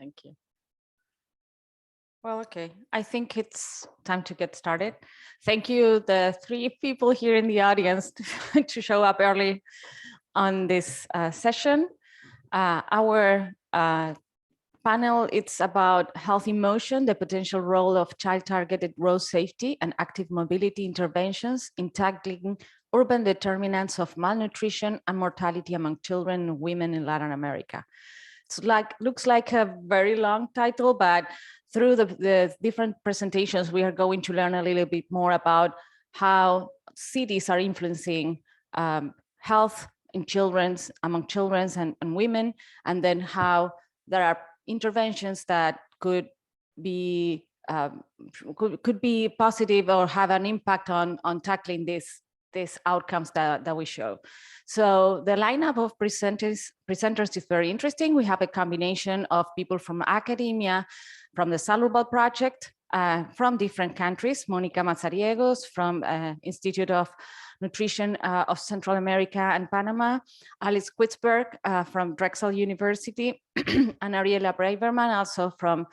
Thank you. Well, okay, I think it's time to get started. Thank you, the 3 people here in the audience to show up early on this session. Our panel, it's about health in motion, the potential role of child-targeted road safety and active mobility interventions in tackling urban determinants of malnutrition and mortality among children and women in Latin America. It's looks like a very long title, but through the different presentations, we are going to learn a little bit more about how cities are influencing health in among children and women, and then how there are interventions that could be positive or have an impact on tackling these outcomes that we show. So the lineup of presenters is very interesting. We have a combination of people from academia, from the Salón project, from different countries. Monica Mazariegos from Institute of Nutrition of Central America and Panama, Alice Quistberg from Drexel University, and Ariela Braverman, also from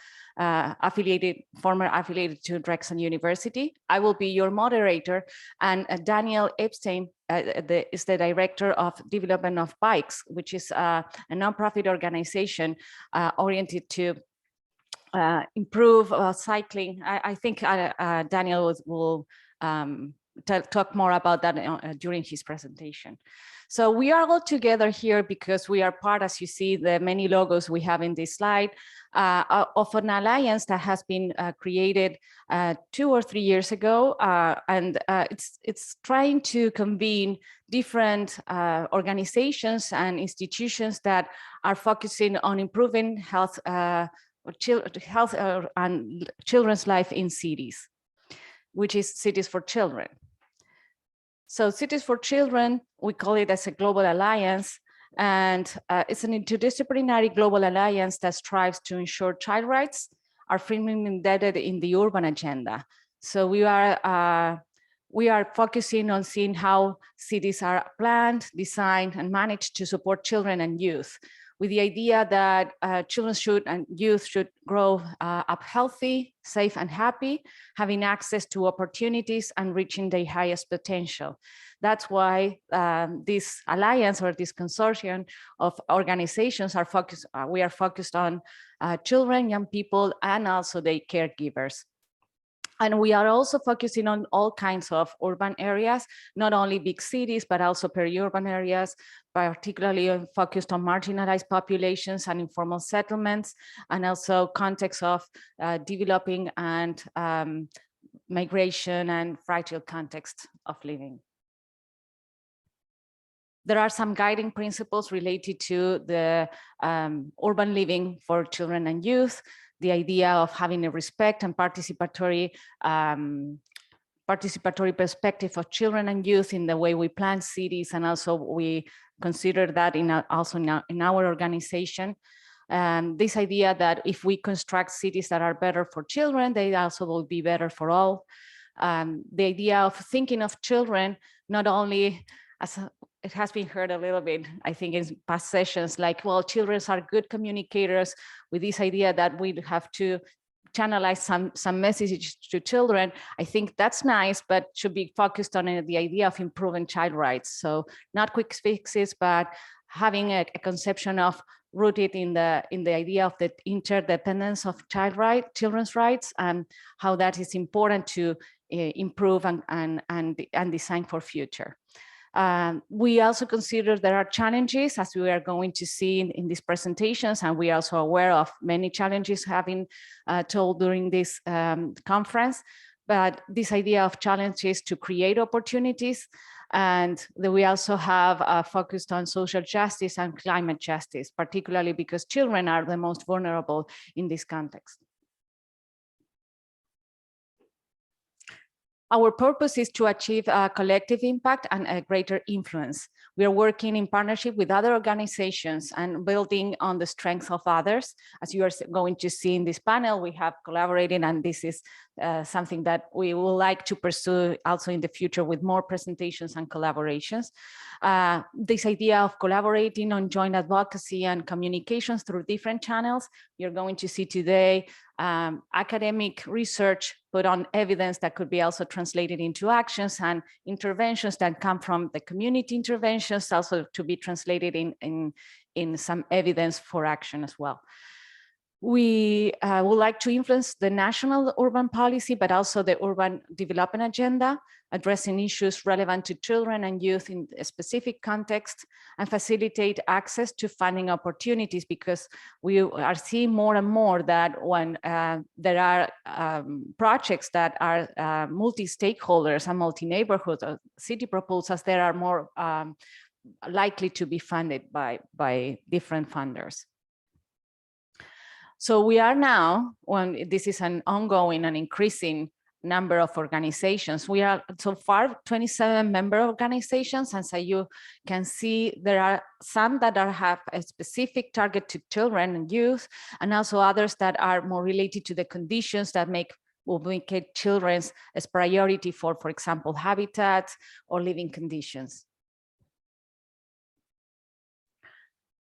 former affiliated to Drexel University. I will be your moderator, and Daniel Epstein is the director of development of Bikes, which is a nonprofit organization oriented to improve cycling. I think Daniel will talk more about that during his presentation. So we are all together here because we are part, as you see, the many logos we have in this slide, of an alliance that has been created 2 or 3 years ago, and it's trying to convene different organizations and institutions that are focusing on improving health and children's life in cities, which is Cities for Children. So Cities for Children, we call it as a global alliance, and it's an interdisciplinary global alliance that strives to ensure child rights are firmly embedded in the urban agenda. So we are focusing on seeing how cities are planned, designed, and managed to support children and youth, with the idea that children and youth should grow up healthy, safe, and happy, having access to opportunities and reaching their highest potential. That's why this alliance or this consortium of organizations we are focused on children, young people, and also their caregivers. And we are also focusing on all kinds of urban areas, not only big cities, but also peri-urban areas, particularly focused on marginalized populations and informal settlements, and also context of developing and migration and fragile context of living. There are some guiding principles related to the urban living for children and youth, the idea of having a respect and participatory perspective of children and youth in the way we plan cities, and also we consider that in our organization. This idea that if we construct cities that are better for children, they also will be better for all. The idea of thinking of children not only as it has been heard a little bit, I think, in past sessions, like, well, children are good communicators, with this idea that we have to channelize some messages to children. I think that's nice, but should be focused on the idea of improving child rights. So not quick fixes, but having a conception of rooted in the idea of the interdependence of children's rights, and how that is important to improve and design for future. We also consider there are challenges, as we are going to see in these presentations, and we are also aware of many challenges having told during this conference, but this idea of challenges to create opportunities, and that we also have focused on social justice and climate justice, particularly because children are the most vulnerable in this context. Our purpose is to achieve a collective impact and a greater influence. We are working in partnership with other organizations and building on the strengths of others. As you are going to see in this panel, we have collaborated, and this is something that we would like to pursue also in the future with more presentations and collaborations. This idea of collaborating on joint advocacy and communications through different channels, you're going to see today academic research put on evidence that could be also translated into actions, and interventions that come from the community interventions also to be translated in some evidence for action as well. We would like to influence the national urban policy, but also the urban development agenda, addressing issues relevant to children and youth in a specific context, and facilitate access to funding opportunities, because we are seeing more and more that when there are projects that are multi-stakeholders and multi-neighborhood city proposals, there are more likely to be funded by different funders. So we are now, when this is an ongoing and increasing number of organizations. We are so far 27 member organizations, and so you can see there are some that have a specific target to children and youth, and also others that are more related to the conditions that will make children as priority for example, habitats or living conditions.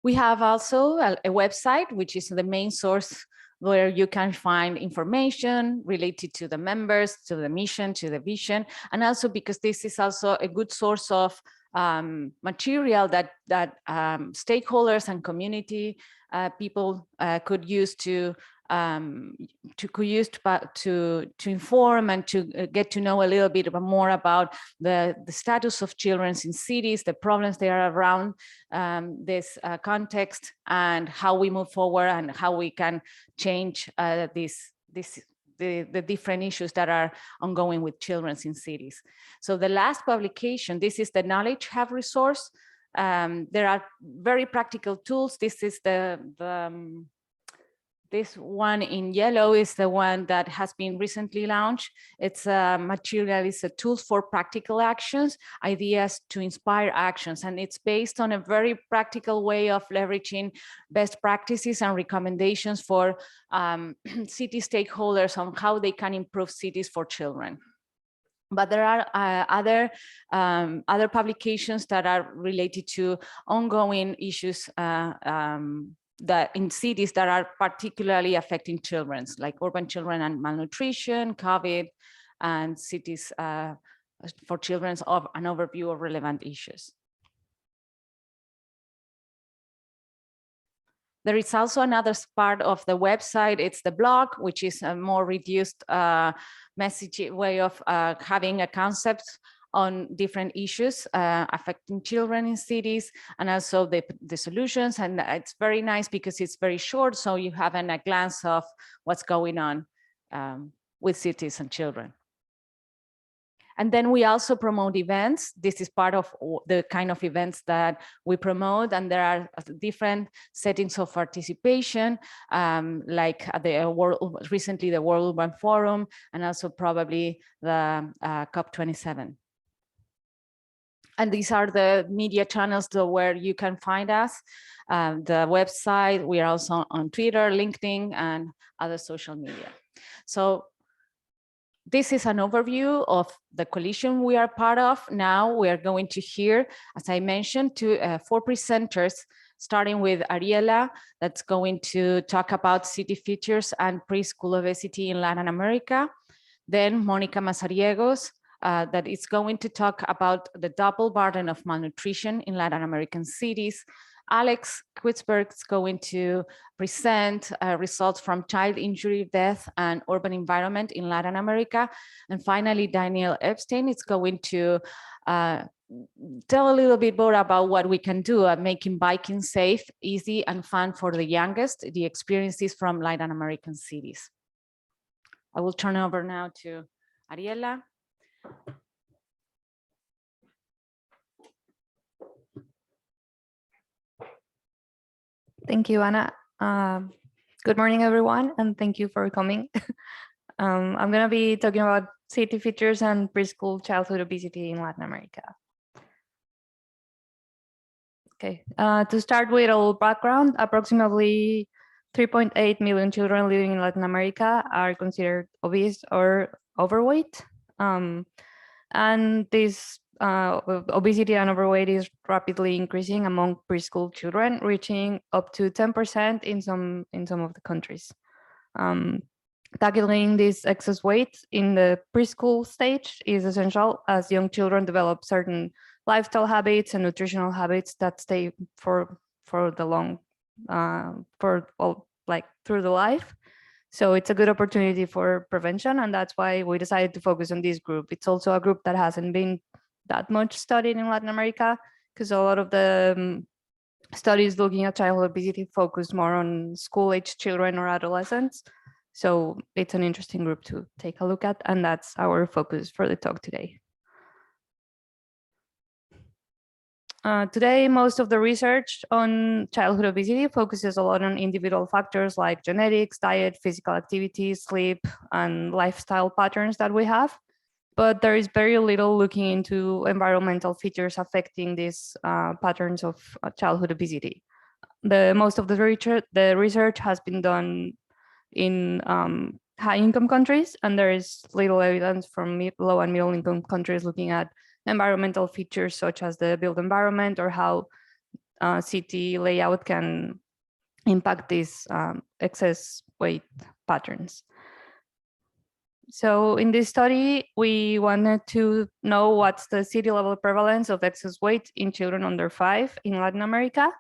We have also a website, which is the main source where you can find information related to the members, to the mission, to the vision, and also because this is also a good source of material that stakeholders and community people could use to inform and to get to know a little bit more about the status of children in cities, the problems they are around this context, and how we move forward and how we can change the different issues that are ongoing with children in cities. So the last publication, this is the Knowledge Hub resource. There are very practical tools. This is this one in yellow is the one that has been recently launched. It's a material, it's a tool for practical actions, ideas to inspire actions. And it's based on a very practical way of leveraging best practices and recommendations for city stakeholders on how they can improve cities for children. But there are other publications that are related to ongoing issues that in cities that are particularly affecting children, like urban children and malnutrition, COVID, and cities for children, of an overview of relevant issues. There is also another part of the website, it's the blog, which is a more reduced message way of having a concept on different issues affecting children in cities, and also the solutions. And it's very nice because it's very short, so you have a glance of what's going on with cities and children. And then we also promote events. This is part of the kind of events that we promote, and there are different settings of participation, like recently the World Urban Forum, and also probably the COP27. And these are the media channels where you can find us. The website, we are also on Twitter, LinkedIn, and other social media. So this is an overview of the coalition we are part of. Now we are going to hear, as I mentioned, 4 presenters, starting with Ariela, that's going to talk about city features and preschool obesity in Latin America. Then Monica Mazariegos, that is going to talk about the double burden of malnutrition in Latin American cities. Alex Quistberg is going to present results from child injury, death, and urban environment in Latin America. And finally, Daniel Epstein is going to tell a little bit more about what we can do at making biking safe, easy, and fun for the youngest, the experiences from Latin American cities. I will turn over now to Ariela. Thank you, Anna. Good morning, everyone, and thank you for coming. I'm going to be talking about city features and preschool childhood obesity in Latin America. Okay, to start with a little background, approximately 3.8 million children living in Latin America are considered obese or overweight. And this obesity and overweight is rapidly increasing among preschool children, reaching up to 10% in some of the countries. Tackling this excess weight in the preschool stage is essential as young children develop certain lifestyle habits and nutritional habits that stay for the long through the life. So it's a good opportunity for prevention, and that's why we decided to focus on this group. It's also a group that hasn't been that much studied in Latin America, because a lot of the studies looking at childhood obesity focus more on school-age children or adolescents. So it's an interesting group to take a look at, and that's our focus for the talk today. Today, most of the research on childhood obesity focuses a lot on individual factors like genetics, diet, physical activity, sleep, and lifestyle patterns that we have. But there is very little looking into environmental features affecting these patterns of childhood obesity. Most of the research has been done in high-income countries, and there is little evidence from low and middle-income countries looking at environmental features such as the built environment or how city layout can impact these excess weight patterns. So in this study, we wanted to know what's the city level prevalence of excess weight in children under 5 in Latin America,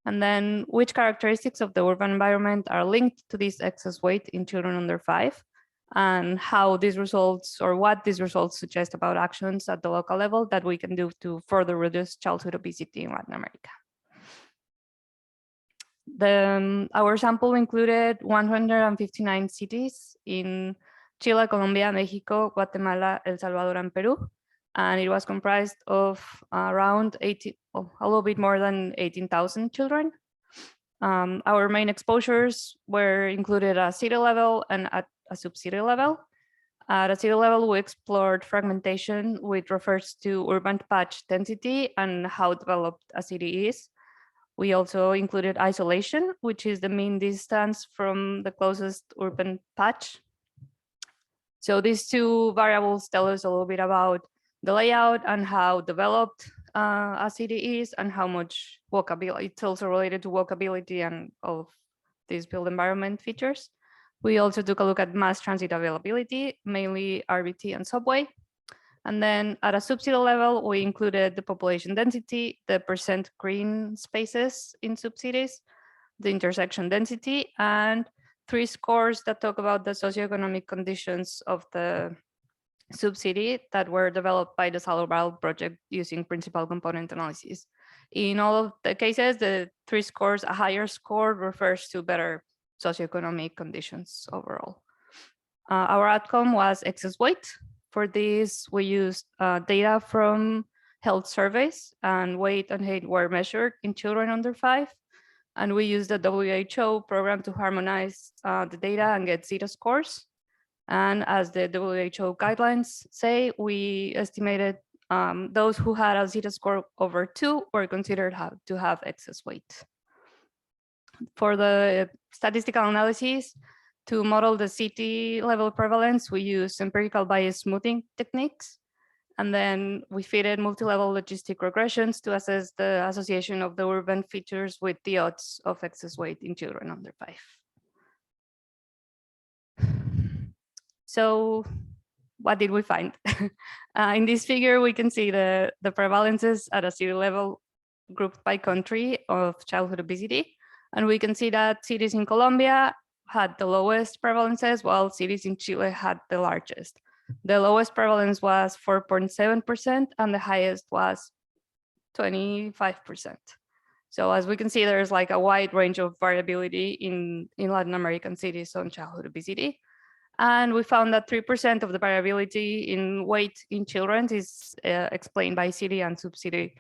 and then which characteristics of the urban environment are linked to this excess weight in children under 5, and how these results or what these results suggest about actions at the local level that we can do to further reduce childhood obesity in Latin America. Our sample included 159 cities in Chile, Colombia, Mexico, Guatemala, El Salvador, and Peru. And it was comprised of around a little bit more than 18,000 children. Our main exposures were included at city level and at a sub-city level. At a city level, we explored fragmentation, which refers to urban patch density and how developed a city is. We also included isolation, which is the mean distance from the closest urban patch. So these two variables tell us a little bit about the layout and how developed a city is and how much walkability. It's also related to walkability and all of these built environment features. We also took a look at mass transit availability, mainly RBT and subway. And then at a sub-city level, we included the population density, the percent green spaces in sub-cities, the intersection density, and 3 scores that talk about the socioeconomic conditions of the sub-city that were developed by the Salón project using principal component analysis. In all of the cases, the 3 scores, a higher score refers to better socioeconomic conditions overall. Our outcome was excess weight. For this, we used data from health surveys, and weight and height were measured in children under 5. And we used the WHO program to harmonize the data and get zeta scores. And as the WHO guidelines say, we estimated those who had a zeta score over 2 were considered to have excess weight. For the statistical analysis, to model the city level prevalence, we use empirical bias smoothing techniques. And then we fitted multi-level logistic regressions to assess the association of the urban features with the odds of excess weight in children under 5. So what did we find? In this figure, we can see the prevalences at a city level grouped by country of childhood obesity. And we can see that cities in Colombia had the lowest prevalences, while cities in Chile had the largest. The lowest prevalence was 4.7%, and the highest was 25%. So as we can see, there's like a wide range of variability in Latin American cities on childhood obesity. And we found that 3% of the variability in weight in children is explained by city and sub-city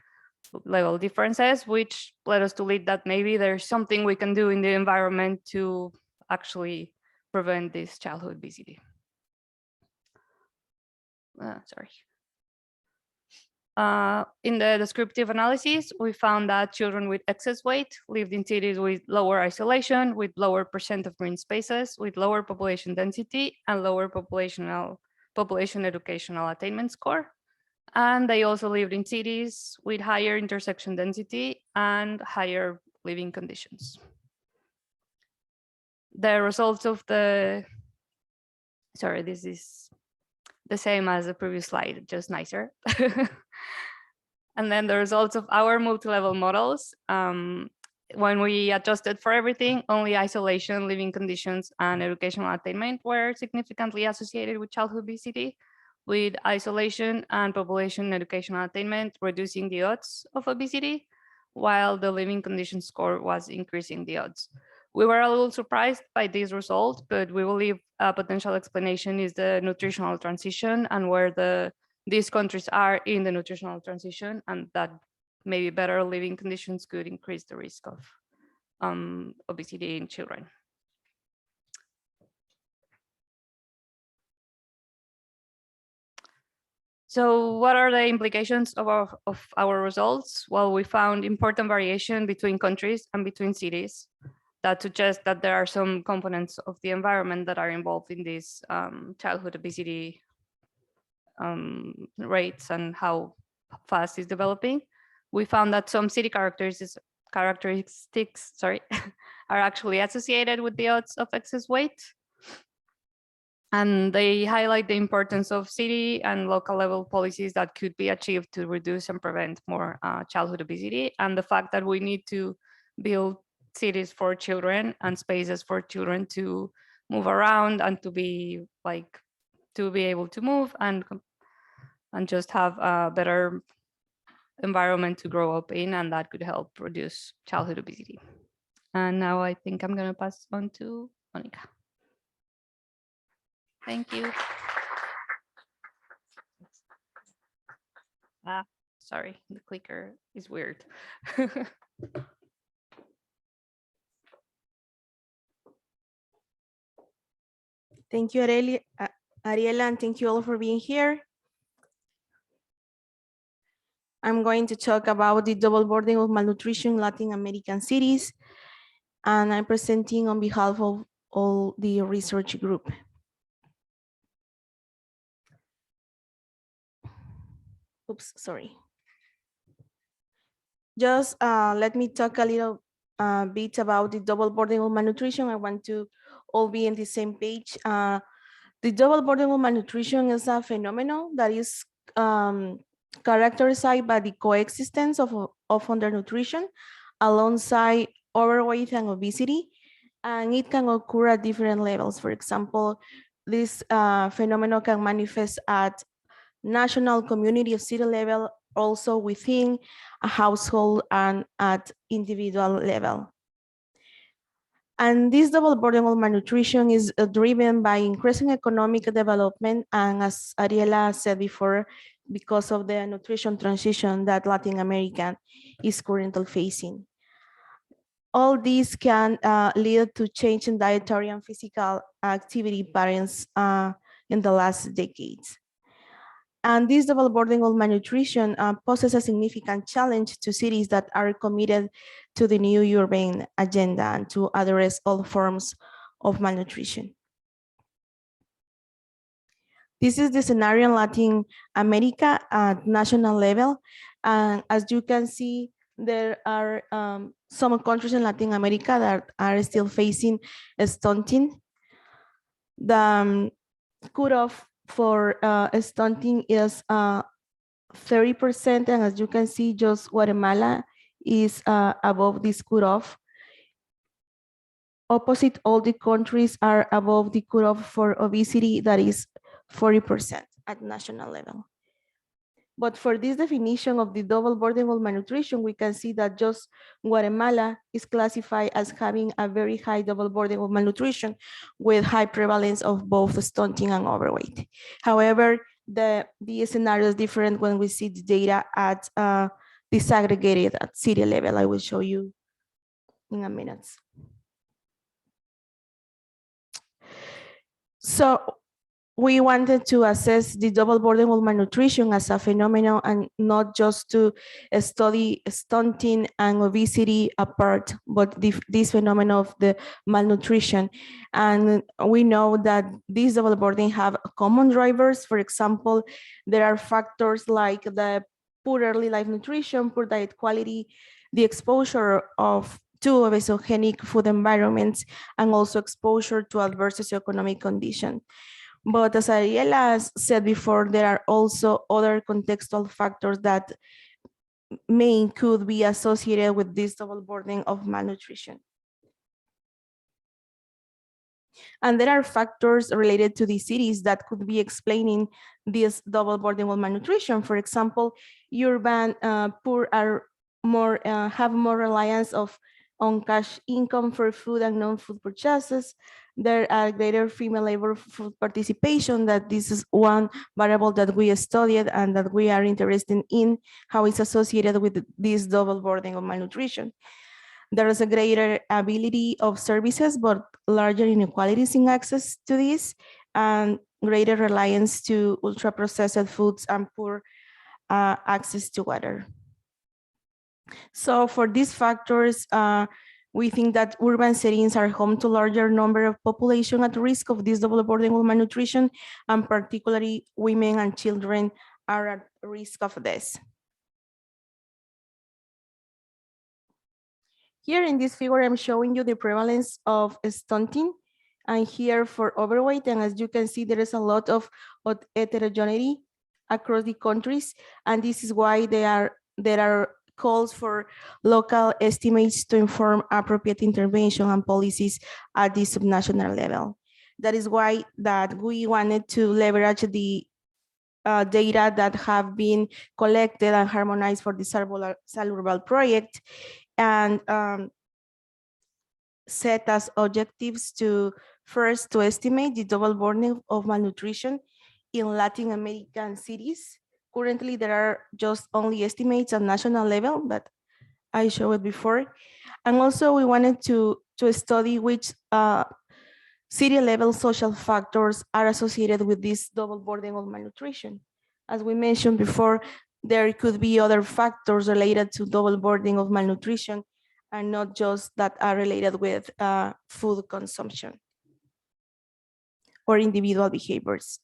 level differences, which led us to lead that maybe there's something we can do in the environment to actually prevent this childhood obesity. Sorry. In the descriptive analysis, we found that children with excess weight lived in cities with lower isolation, with lower percent of green spaces, with lower population density, and lower population educational attainment score. And they also lived in cities with higher intersection density and higher living conditions. The results of the, sorry, this is the same as the previous slide, just nicer. And then the results of our multi-level models, when we adjusted for everything, only isolation, living conditions, and educational attainment were significantly associated with childhood obesity, with isolation and population educational attainment reducing the odds of obesity, while the living conditions score was increasing the odds. We were a little surprised by these results, but we believe a potential explanation is the nutritional transition and where these countries are in the nutritional transition, and that maybe better living conditions could increase the risk of obesity in children. So what are the implications of our results? Well, we found important variation between countries and between cities that suggest that there are some components of the environment that are involved in these childhood obesity rates and how fast it's developing. We found that some city characteristics are actually associated with the odds of excess weight. And they highlight the importance of city and local level policies that could be achieved to reduce and prevent more childhood obesity, and the fact that we need to build cities for children and spaces for children to move around and to be able to move and just have a better environment to grow up in, and that could help reduce childhood obesity. And now I think I'm going to pass on to Monica. Thank you. Sorry, the clicker is weird. Thank you, Ariela, and thank you all for being here. I'm going to talk about the double burden of malnutrition in Latin American cities, and I'm presenting on behalf of all the research group. Oops, sorry. Just let me talk a little bit about the double burden of malnutrition. I want to all be in the same page. The double burden of malnutrition is a phenomenon that is characterized by the coexistence of undernutrition alongside overweight and obesity, and it can occur at different levels. For example, this phenomenon can manifest at national, community, or city level, also within a household and at individual level. And this double burden of malnutrition is driven by increasing economic development, and as Ariela said before, because of the nutrition transition that Latin America is currently facing. All these can lead to change in dietary and physical activity patterns in the last decades. And this double burden of malnutrition poses a significant challenge to cities that are committed to the new urban agenda and to address all forms of malnutrition. This is the scenario in Latin America at national level. And as you can see, there are some countries in Latin America that are still facing stunting. The cutoff for stunting is 30%, and as you can see, just Guatemala is above this cutoff. Opposite, all the countries are above the cutoff for obesity, that is 40% at national level. But for this definition of the double burden of malnutrition, we can see that just Guatemala is classified as having a very high double burden of malnutrition with high prevalence of both stunting and overweight. However, the scenario is different when we see the data at disaggregated at city level. I will show you in a minute. So we wanted to assess the double burden of malnutrition as a phenomenon and not just to study stunting and obesity apart, but this phenomenon of the malnutrition. And we know that these double burden have common drivers. For example, there are factors like the poor early life nutrition, poor diet quality, the exposure to obesogenic food environments, and also exposure to adverse socioeconomic conditions. But as Ariela said before, there are also other contextual factors that could be associated with this double burden of malnutrition. And there are factors related to the cities that could be explaining this double burden of malnutrition. For example, urban poor are more have more reliance on cash income for food and non-food purchases. There are greater female labor food participation. That this is one variable that we studied and that we are interested in how it's associated with this double burden of malnutrition. There is a greater ability of services, but larger inequalities in access to this, and greater reliance to ultra-processed foods and poor access to water. So for these factors, we think that urban settings are home to larger number of population at risk of this double burden of malnutrition, and particularly women and children are at risk of this. Here in this figure, I'm showing you the prevalence of stunting, and here for overweight. And as you can see, there is a lot of heterogeneity across the countries, and this is why there are calls for local estimates to inform appropriate intervention and policies at the subnational level. That is why that we wanted to leverage the data that have been collected and harmonized for the Salón project, and set as objectives to first to estimate the double burden of malnutrition in Latin American cities. Currently, there are just only estimates at national level that I showed before. And also we wanted to study which city level social factors are associated with this double burden of malnutrition. As we mentioned before, there could be other factors related to double burden of malnutrition and not just that are related with food consumption or individual behaviors.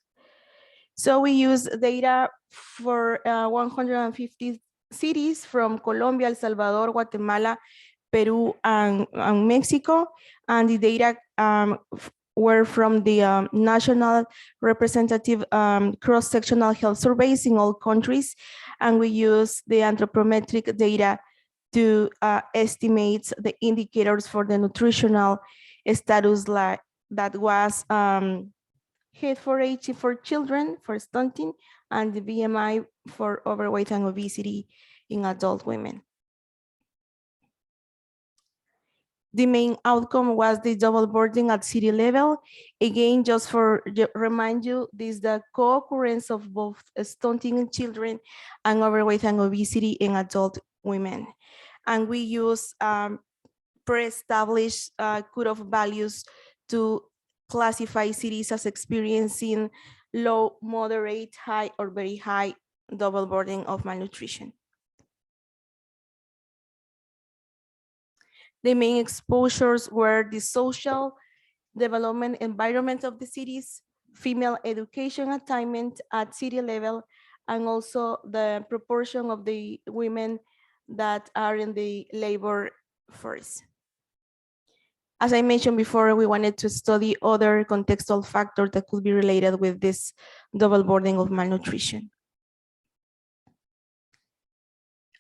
So we use data for 150 cities from Colombia, El Salvador, Guatemala, Peru, and Mexico. And the data were from the national representative cross-sectional health surveys in all countries. And we use the anthropometric data to estimate the indicators for the nutritional status that was H4H for children, for stunting, and the BMI for overweight and obesity in adult women. The main outcome was the double burden at city level. Again, just for remind you, this is the co-occurrence of both stunting in children and overweight and obesity in adult women. And we use pre-established cutoff values to classify cities as experiencing low, moderate, high, or very high double burden of malnutrition. The main exposures were the social development environment of the cities, female education attainment at city level, and also the proportion of the women that are in the labor force. As I mentioned before, we wanted to study other contextual factors that could be related with this double burden of malnutrition.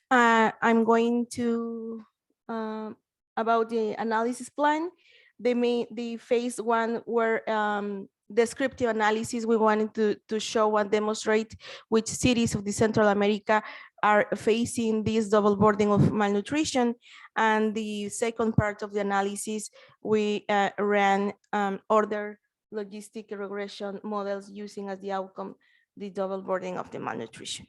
I'm going to about the analysis plan. The phase one were descriptive analysis. We wanted to show and demonstrate which cities of the Central America are facing this double burden of malnutrition. And the second part of the analysis, we ran order logistic regression models using as the outcome the double burden of the malnutrition.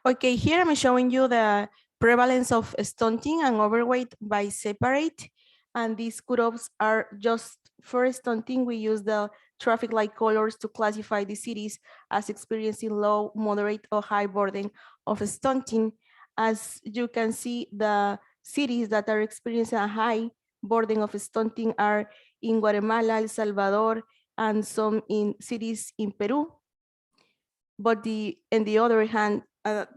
Okay, here I'm showing you the prevalence of stunting and overweight by separate. And these cutoffs are just for stunting. We use the traffic light colors to classify the cities as experiencing low, moderate, or high burden of stunting. As you can see, the cities that are experiencing a high burden of stunting are in Guatemala, El Salvador, and some in cities in Peru. But on the other hand,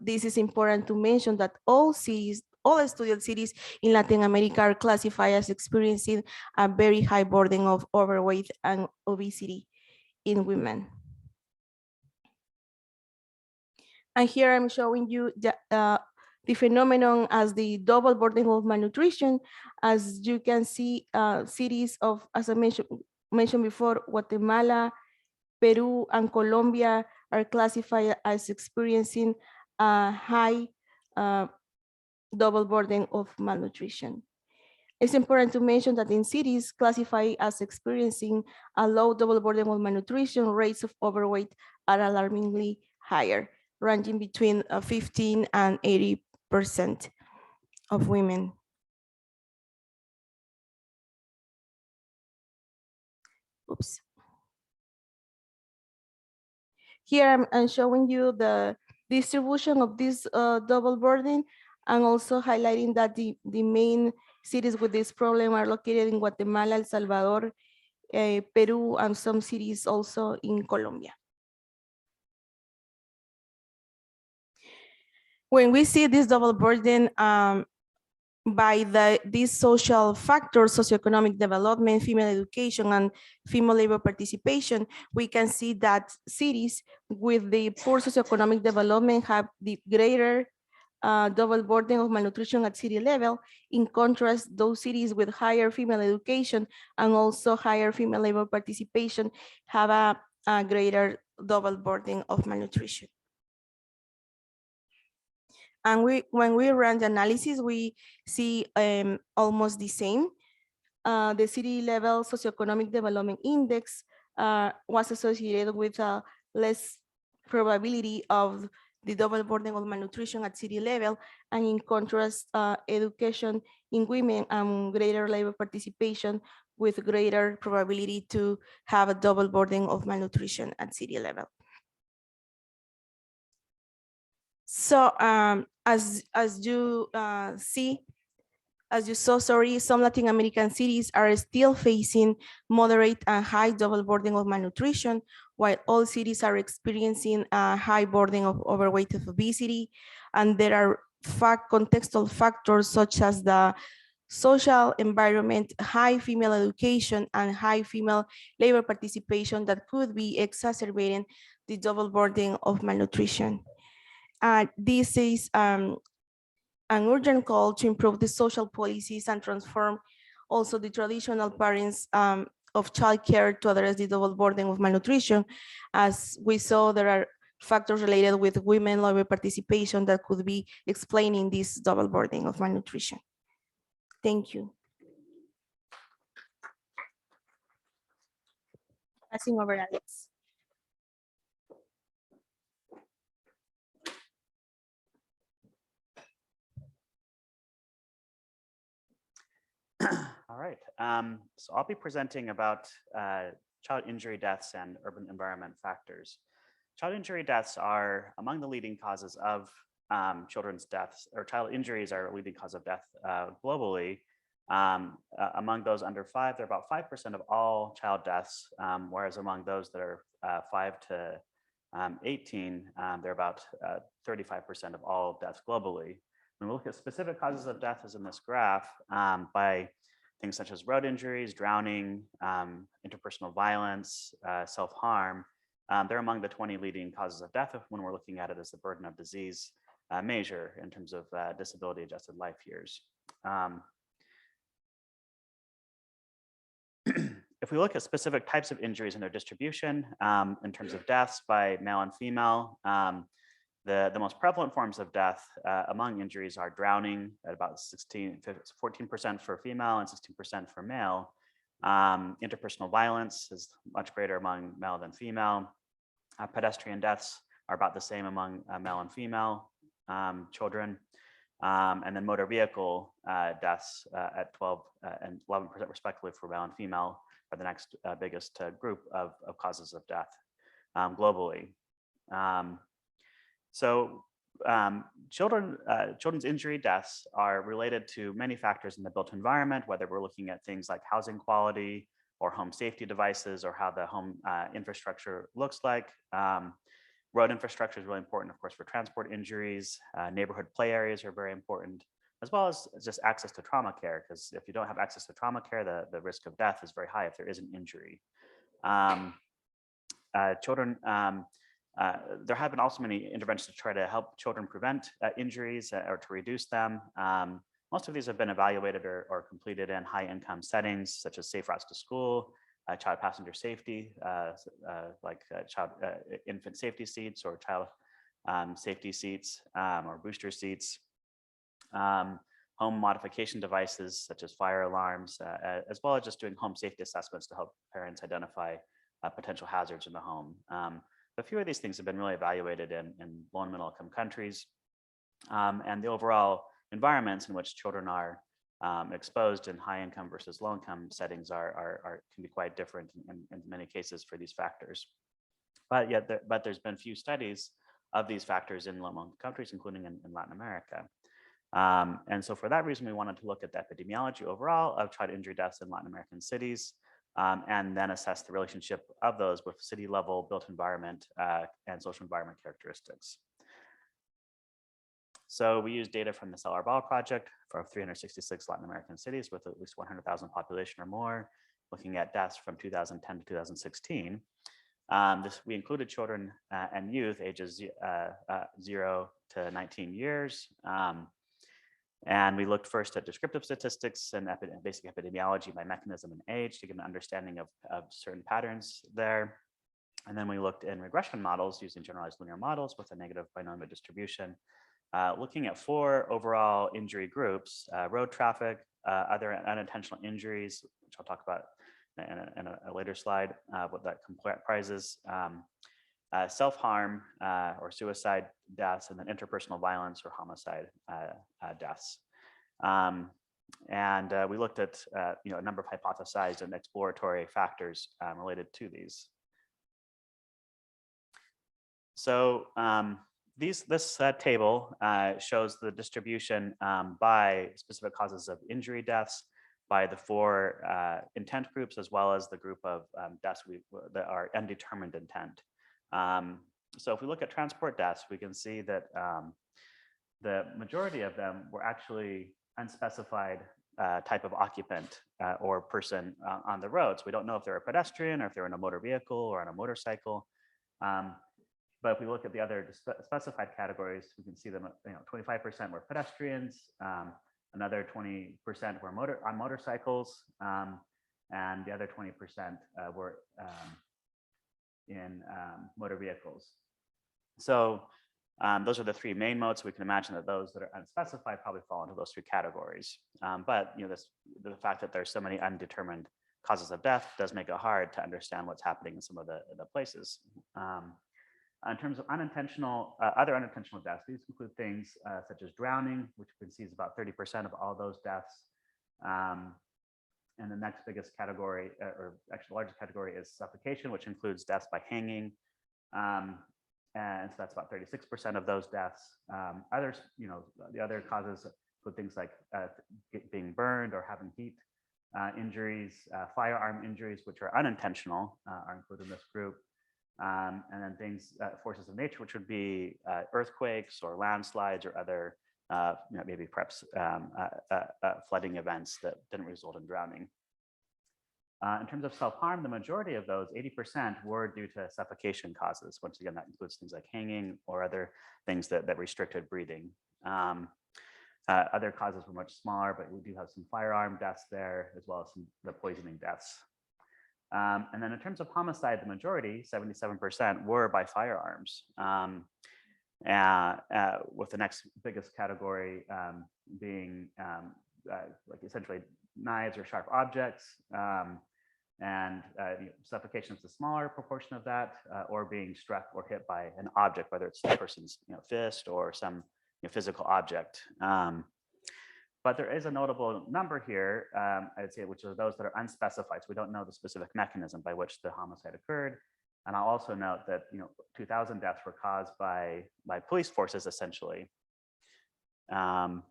this is important to mention that all cities, all studied cities in Latin America are classified as experiencing a very high burden of overweight and obesity in women. And here I'm showing you the phenomenon as the double burden of malnutrition. As you can see, cities of, as I mentioned before, Guatemala, Peru, and Colombia are classified as experiencing a high double burden of malnutrition. It's important to mention that in cities classified as experiencing a low double burden of malnutrition, rates of overweight are alarmingly higher, ranging between 15 and 80% of women. Oops. Here I'm showing you the distribution of this double burden, and also highlighting that the main cities with this problem are located in Guatemala, El Salvador, Peru, and some cities also in Colombia. When we see this double burden by these social factors, socioeconomic development, female education, and female labor participation, we can see that cities with the poor socioeconomic development have the greater double burden of malnutrition at city level. In contrast, those cities with higher female education and also higher female labor participation have a greater double burden of malnutrition. And when we run the analysis, we see almost the same. The city level socioeconomic development index was associated with a less probability of the double burden of malnutrition at city level. And in contrast, education in women and greater labor participation with greater probability to have a double burden of malnutrition at city level. So as you saw, some Latin American cities are still facing moderate and high double burden of malnutrition, while all cities are experiencing a high burden of overweight of obesity. And there are contextual factors such as the social environment, high female education, and high female labor participation that could be exacerbating the double burden of malnutrition. This is an urgent call to improve the social policies and transform also the traditional parents of childcare to address the double burden of malnutrition. As we saw, there are factors related with women labor participation that could be explaining this double burden of malnutrition. Thank you. Passing over, Alex. All right, so I'll be presenting about child injury deaths and urban environment factors. Child injury deaths are among the leading causes of children's deaths, or child injuries are a leading cause of death globally. Among those under 5, they're about 5% of all child deaths, whereas among those that are 5 to 18, they're about 35% of all deaths globally. When we look at specific causes of death as in this graph, by things such as road injuries, drowning, interpersonal violence, self-harm, they're among the 20 leading causes of death when we're looking at it as the burden of disease measure in terms of disability adjusted life years. If we look at specific types of injuries and their distribution in terms of deaths by male and female, the most prevalent forms of death among injuries are drowning at about 14% for female and 16% for male. Interpersonal violence is much greater among male than female. Pedestrian deaths are about the same among male and female children. And then motor vehicle deaths at 12 and 11% respectively for male and female are the next biggest group of causes of death globally. Children's injury deaths are related to many factors in the built environment, whether we're looking at things like housing quality or home safety devices or how the home infrastructure looks like. Road infrastructure is really important, of course, for transport injuries. Neighborhood play areas are very important, as well as just access to trauma care, because if you don't have access to trauma care, the risk of death is very high if there is an injury. There have been also many interventions to try to help children prevent injuries or to reduce them. Most of these have been evaluated or completed in high-income settings, such as safe routes to school, child passenger safety, like infant safety seats or child safety seats or booster seats, home modification devices such as fire alarms, as well as just doing home safety assessments to help parents identify potential hazards in the home. A few of these things have been really evaluated in low and middle income countries, and the overall environments in which children are exposed in high income versus low income settings can be quite different in many cases for these factors. But there's been few studies of these factors in low income countries, including in Latin America. And so for that reason, we wanted to look at the epidemiology overall of child injury deaths in Latin American cities, and then assess the relationship of those with city level built environment and social environment characteristics. So we used data from the Salón project for 366 Latin American cities with at least 100,000 population or more, looking at deaths from 2010 to 2016. We included children and youth ages 0 to 19 years. And we looked first at descriptive statistics and basic epidemiology by mechanism and age to get an understanding of certain patterns there. And then we looked in regression models using generalized linear models with a negative binomial distribution, looking at 4 overall injury groups: road traffic, other unintentional injuries, which I'll talk about in a later slide, what that comprises, self-harm or suicide deaths, and then interpersonal violence or homicide deaths. And we looked at a number of hypothesized and exploratory factors related to these. So this table shows the distribution by specific causes of injury deaths by the 4 intent groups, as well as the group of deaths that are undetermined intent. So if we look at transport deaths, we can see that the majority of them were actually unspecified type of occupant or person on the road. So we don't know if they're a pedestrian or if they're in a motor vehicle or on a motorcycle. But if we look at the other specified categories, we can see them, 25% were pedestrians, another 20% were on motorcycles, and the other 20% were in motor vehicles. So those are the 3 main modes. We can imagine that those that are unspecified probably fall into those 3 categories. But the fact that there's so many undetermined causes of death does make it hard to understand what's happening in some of the places. In terms of other unintentional deaths, these include things such as drowning, which you can see is about 30% of all those deaths. And the next biggest category, or actually the largest category, is suffocation, which includes deaths by hanging. And so that's about 36% of those deaths. Others, the other causes include things like being burned or having heat injuries, firearm injuries, which are unintentional, are included in this group. And then things, forces of nature, which would be earthquakes or landslides or other, maybe perhaps flooding events that didn't result in drowning. In terms of self-harm, the majority of those, 80%, were due to suffocation causes. Once again, that includes things like hanging or other things that restricted breathing. Other causes were much smaller, but we do have some firearm deaths there, as well as the poisoning deaths. And then in terms of homicide, the majority, 77%, were by firearms. With the next biggest category being like essentially knives or sharp objects, and suffocation is a smaller proportion of that, or being struck or hit by an object, whether it's the person's fist or some physical object. But there is a notable number here, I'd say, which are those that are unspecified. So we don't know the specific mechanism by which the homicide occurred. And I'll also note that 2,000 deaths were caused by police forces, essentially. And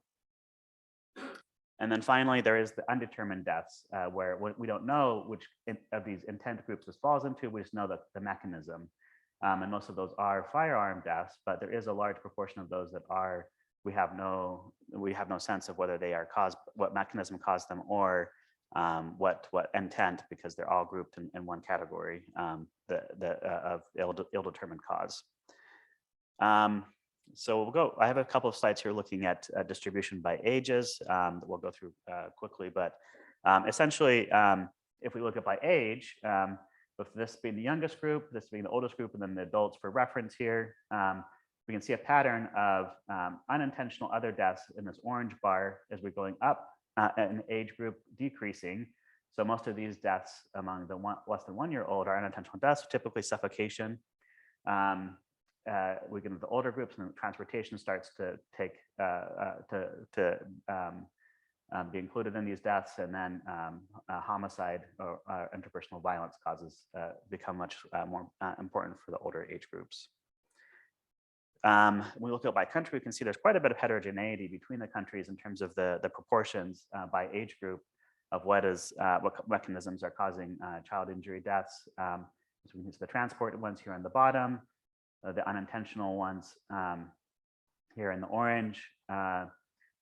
then finally, there is the undetermined deaths, where we don't know which of these intent groups this falls into. We just know that the mechanism. And most of those are firearm deaths, but there is a large proportion of those that are, we have no sense of whether they are caused, what mechanism caused them, or what intent, because they're all grouped in one category of ill-determined cause. So we'll go. I have a couple of slides here looking at distribution by ages that we'll go through quickly, but essentially, if we look at by age, with this being the youngest group, this being the oldest group, and then the adults for reference here, we can see a pattern of unintentional other deaths in this orange bar as we're going up an age group decreasing. So most of these deaths among the less than 1 year old are unintentional deaths, typically suffocation. We get into the older groups, and transportation starts to be included in these deaths, and then homicide or interpersonal violence causes become much more important for the older age groups. When we look at by country, we can see there's quite a bit of heterogeneity between the countries in terms of the proportions by age group of what mechanisms are causing child injury deaths. So we can see the transport ones here on the bottom, the unintentional ones here in the orange.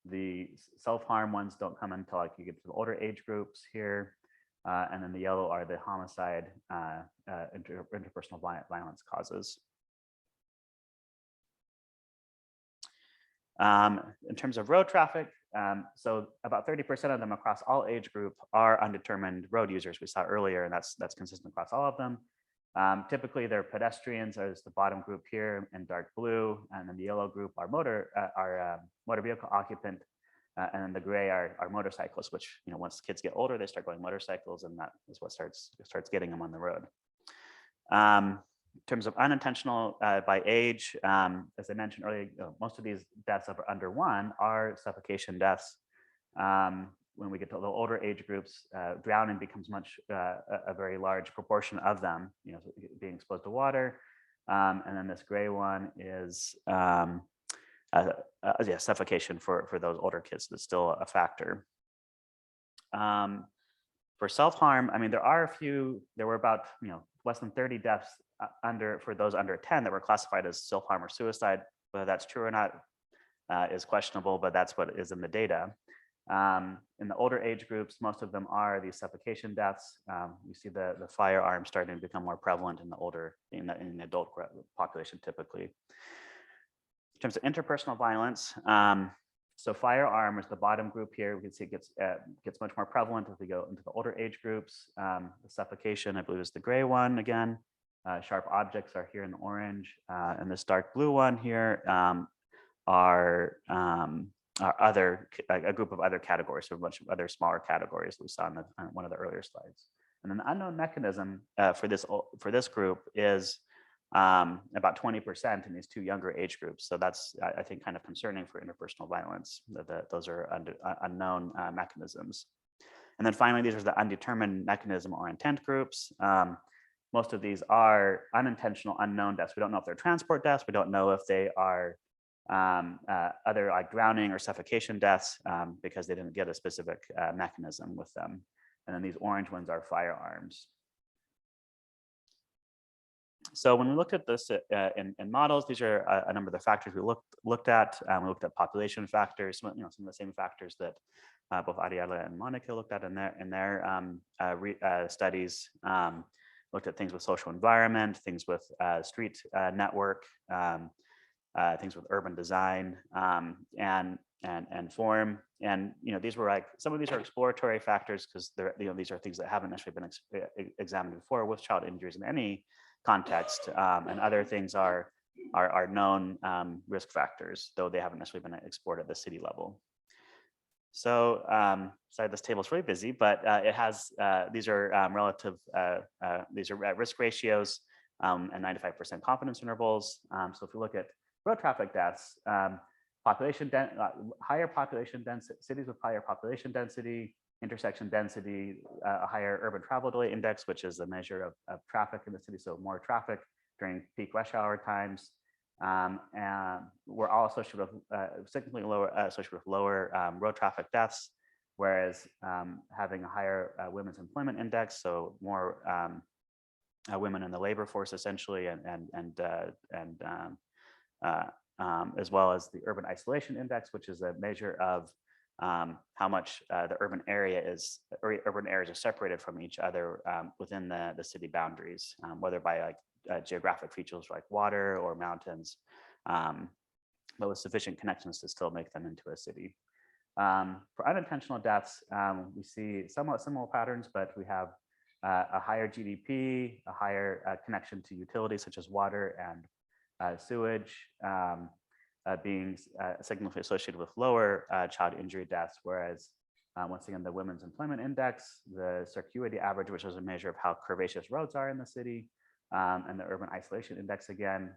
The self-harm ones don't come until like you get to the older age groups here. And then the yellow are the homicide, interpersonal violence causes. In terms of road traffic, so about 30% of them across all age group are undetermined road users we saw earlier, and that's consistent across all of them. Typically, they're pedestrians, as the bottom group here in dark blue, and then the yellow group are motor vehicle occupant, and then the gray are motorcyclists, which once kids get older, they start going motorcycles, and that is what starts getting them on the road. In terms of unintentional by age, as I mentioned earlier, most of these deaths under 1 are suffocation deaths. When we get to the older age groups, drowning becomes a very large proportion of them, being exposed to water. And then this gray one is suffocation for those older kids. That's still a factor. For self-harm, I mean, there were about less than 30 deaths for those under 10 that were classified as self-harm or suicide. Whether that's true or not is questionable, but that's what is in the data. In the older age groups, most of them are these suffocation deaths. You see the firearm starting to become more prevalent in the adult population typically. In terms of interpersonal violence, so firearm is the bottom group here. We can see it gets much more prevalent as we go into the older age groups. The suffocation, I believe, is the gray one again. Sharp objects are here in the orange, and this dark blue one here are a group of other categories, so a bunch of other smaller categories that we saw on one of the earlier slides. And then the unknown mechanism for this group is about 20% in these 2 younger age groups. So that's, I think, kind of concerning for interpersonal violence. Those are unknown mechanisms. And then finally, these are the undetermined mechanism or intent groups. Most of these are unintentional, unknown deaths. We don't know if they're transport deaths. We don't know if they are other like drowning or suffocation deaths because they didn't get a specific mechanism with them. And then these orange ones are firearms. So when we looked at this in models, these are a number of the factors we looked at. We looked at population factors, some of the same factors that both Ariela and Monica looked at in their studies. Looked at things with social environment, things with street network, things with urban design and form. And these were some of these are exploratory factors because these are things that haven't necessarily been examined before with child injuries in any context, and other things are known risk factors, though they haven't necessarily been explored at the city level. So sorry, this table is really busy, but it has these are relative these are risk ratios and 95% confidence intervals. So if we look at road traffic deaths, higher population density, cities with higher population density, intersection density, a higher urban travel delay index, which is a measure of traffic in the city, so more traffic during peak rush hour times. And we're all associated with significantly lower road traffic deaths, whereas having a higher women's employment index, so more women in the labor force essentially, as well as the urban isolation index, which is a measure of how much the urban areas are separated from each other within the city boundaries, whether by like geographic features like water or mountains, but with sufficient connections to still make them into a city. For unintentional deaths, we see somewhat similar patterns, but we have a higher GDP, a higher connection to utilities such as water and sewage, being significantly associated with lower child injury deaths, whereas once again, the Women's Employment Index, the circuity average, which is a measure of how curvaceous roads are in the city, and the Urban Isolation Index again,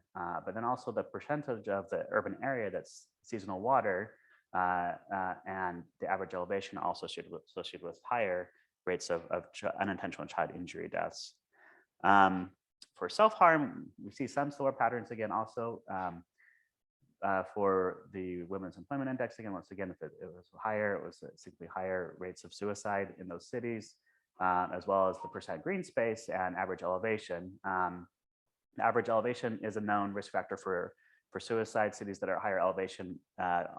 but then also the percentage of the urban area that's seasonal water, and the average elevation also associated with higher rates of unintentional child injury deaths. For self-harm, we see some similar patterns again also. For the Women's Employment Index, again, once again, if it was higher, it was significantly higher rates of suicide in those cities, as well as the percent green space and average elevation. Average elevation is a known risk factor for suicide. Cities that are higher elevation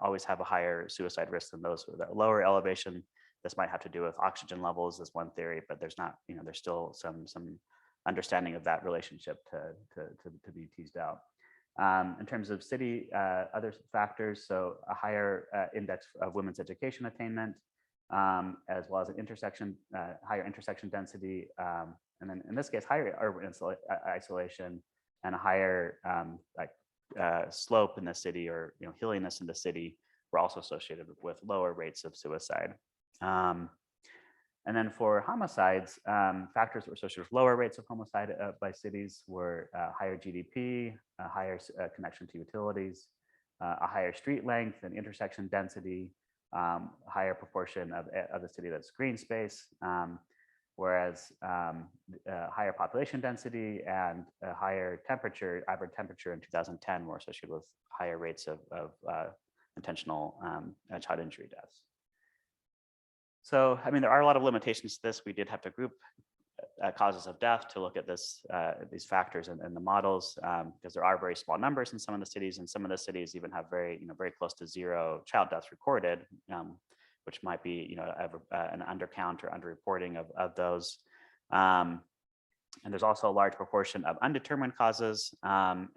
always have a higher suicide risk than those with a lower elevation. This might have to do with oxygen levels as one theory, but there's not, there's still some understanding of that relationship to be teased out. In terms of city, other factors, so a higher index of women's education attainment, as well as an higher intersection density, and then in this case, higher urban isolation and a higher slope in the city, or hilliness in the city, were also associated with lower rates of suicide. And then for homicides, factors that were associated with lower rates of homicide by cities were higher GDP, a higher connection to utilities, a higher street length and intersection density, higher proportion of the city that's green space, whereas higher population density and a higher temperature, average temperature in 2010 were associated with higher rates of intentional child injury deaths. So, there are a lot of limitations to this. We did have to group causes of death to look at these factors in the models, because there are very small numbers in some of the cities, and some of the cities even have very close to zero child deaths recorded, which might be an undercount or underreporting of those. And there's also a large proportion of undetermined causes, and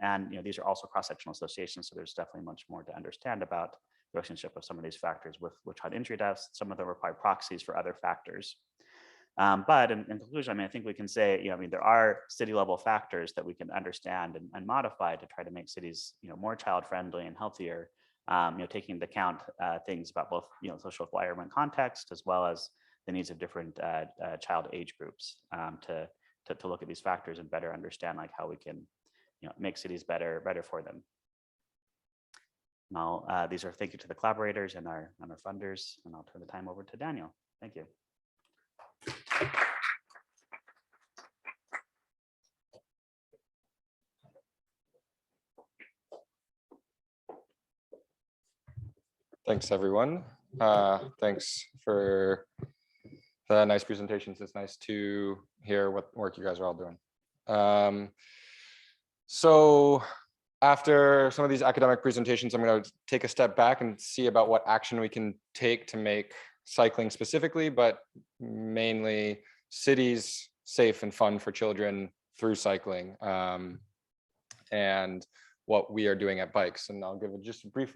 these are also cross-sectional associations. So there's definitely much more to understand about the relationship of some of these factors with child injury deaths. Some of them require proxies for other factors. But in conclusion, I think we can say, there are city-level factors that we can understand and modify to try to make cities, more child-friendly and healthier. Taking into account things about both, social environment context, as well as the needs of different child age groups, to look at these factors and better understand how we can, make cities better for them. And these are thank you to the collaborators and our funders, and I'll turn the time over to Daniel. Thank you. Thanks, everyone. Thanks for the nice presentations. It's nice to hear what work you guys are all doing. So after some of these academic presentations, I'm going to take a step back and see about what action we can take to make cycling specifically, but mainly cities safe and fun for children through cycling, and what we are doing at Bikes. And I'll give just a brief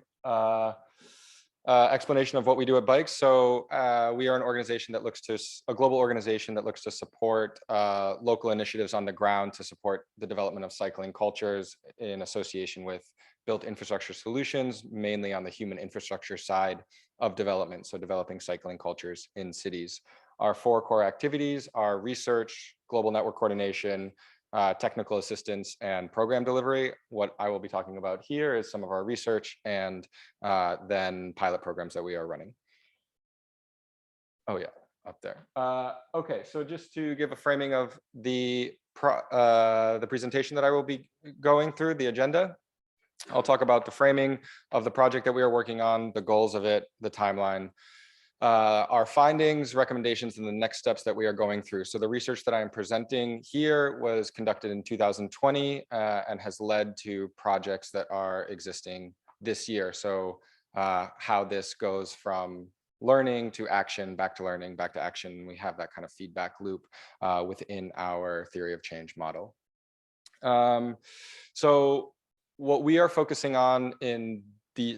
explanation of what we do at Bikes. So we are an organization that looks to, a global organization that looks to support local initiatives on the ground to support the development of cycling cultures in association with built infrastructure solutions, mainly on the human infrastructure side of development. So developing cycling cultures in cities. Our 4 core activities are research, global network coordination, technical assistance and program delivery. What I will be talking about here is some of our research and then pilot programs that we are running. Oh yeah, up there. Okay, so just to give a framing of the presentation that I will be going through, the agenda. I'll talk about the framing of the project that we are working on, the goals of it, the timeline, our findings, recommendations, and the next steps that we are going through. So the research that I am presenting here was conducted in 2020 and has led to projects that are existing this year. So how this goes from learning to action, back to learning, back to action. We have that kind of feedback loop within our theory of change model. So what we are focusing on in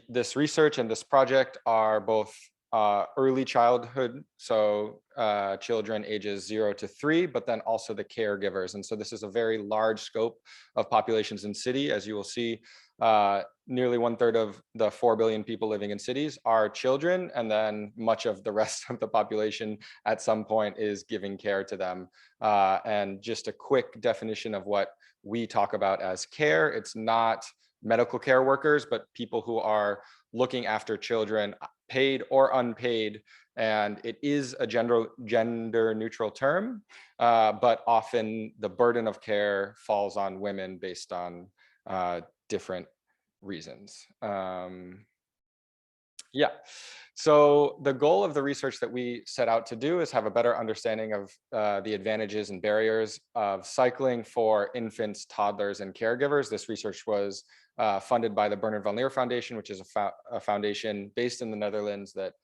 this research and this project are both early childhood, so children ages 0 to 3, but then also the caregivers. And so this is a very large scope of populations in city. As you will see, nearly 1/3 of the 4 billion people living in cities are children, and then much of the rest of the population at some point is giving care to them. And just a quick definition of what we talk about as care, it's not medical care workers, but people who are looking after children, paid or unpaid, and it is a gender neutral term, but often the burden of care falls on women based on different reasons. Yeah, so the goal of the research that we set out to do is have a better understanding of the advantages and barriers of cycling for infants, toddlers, and caregivers. This research was funded by the Bernard van Leer Foundation, which is a foundation based in the Netherlands that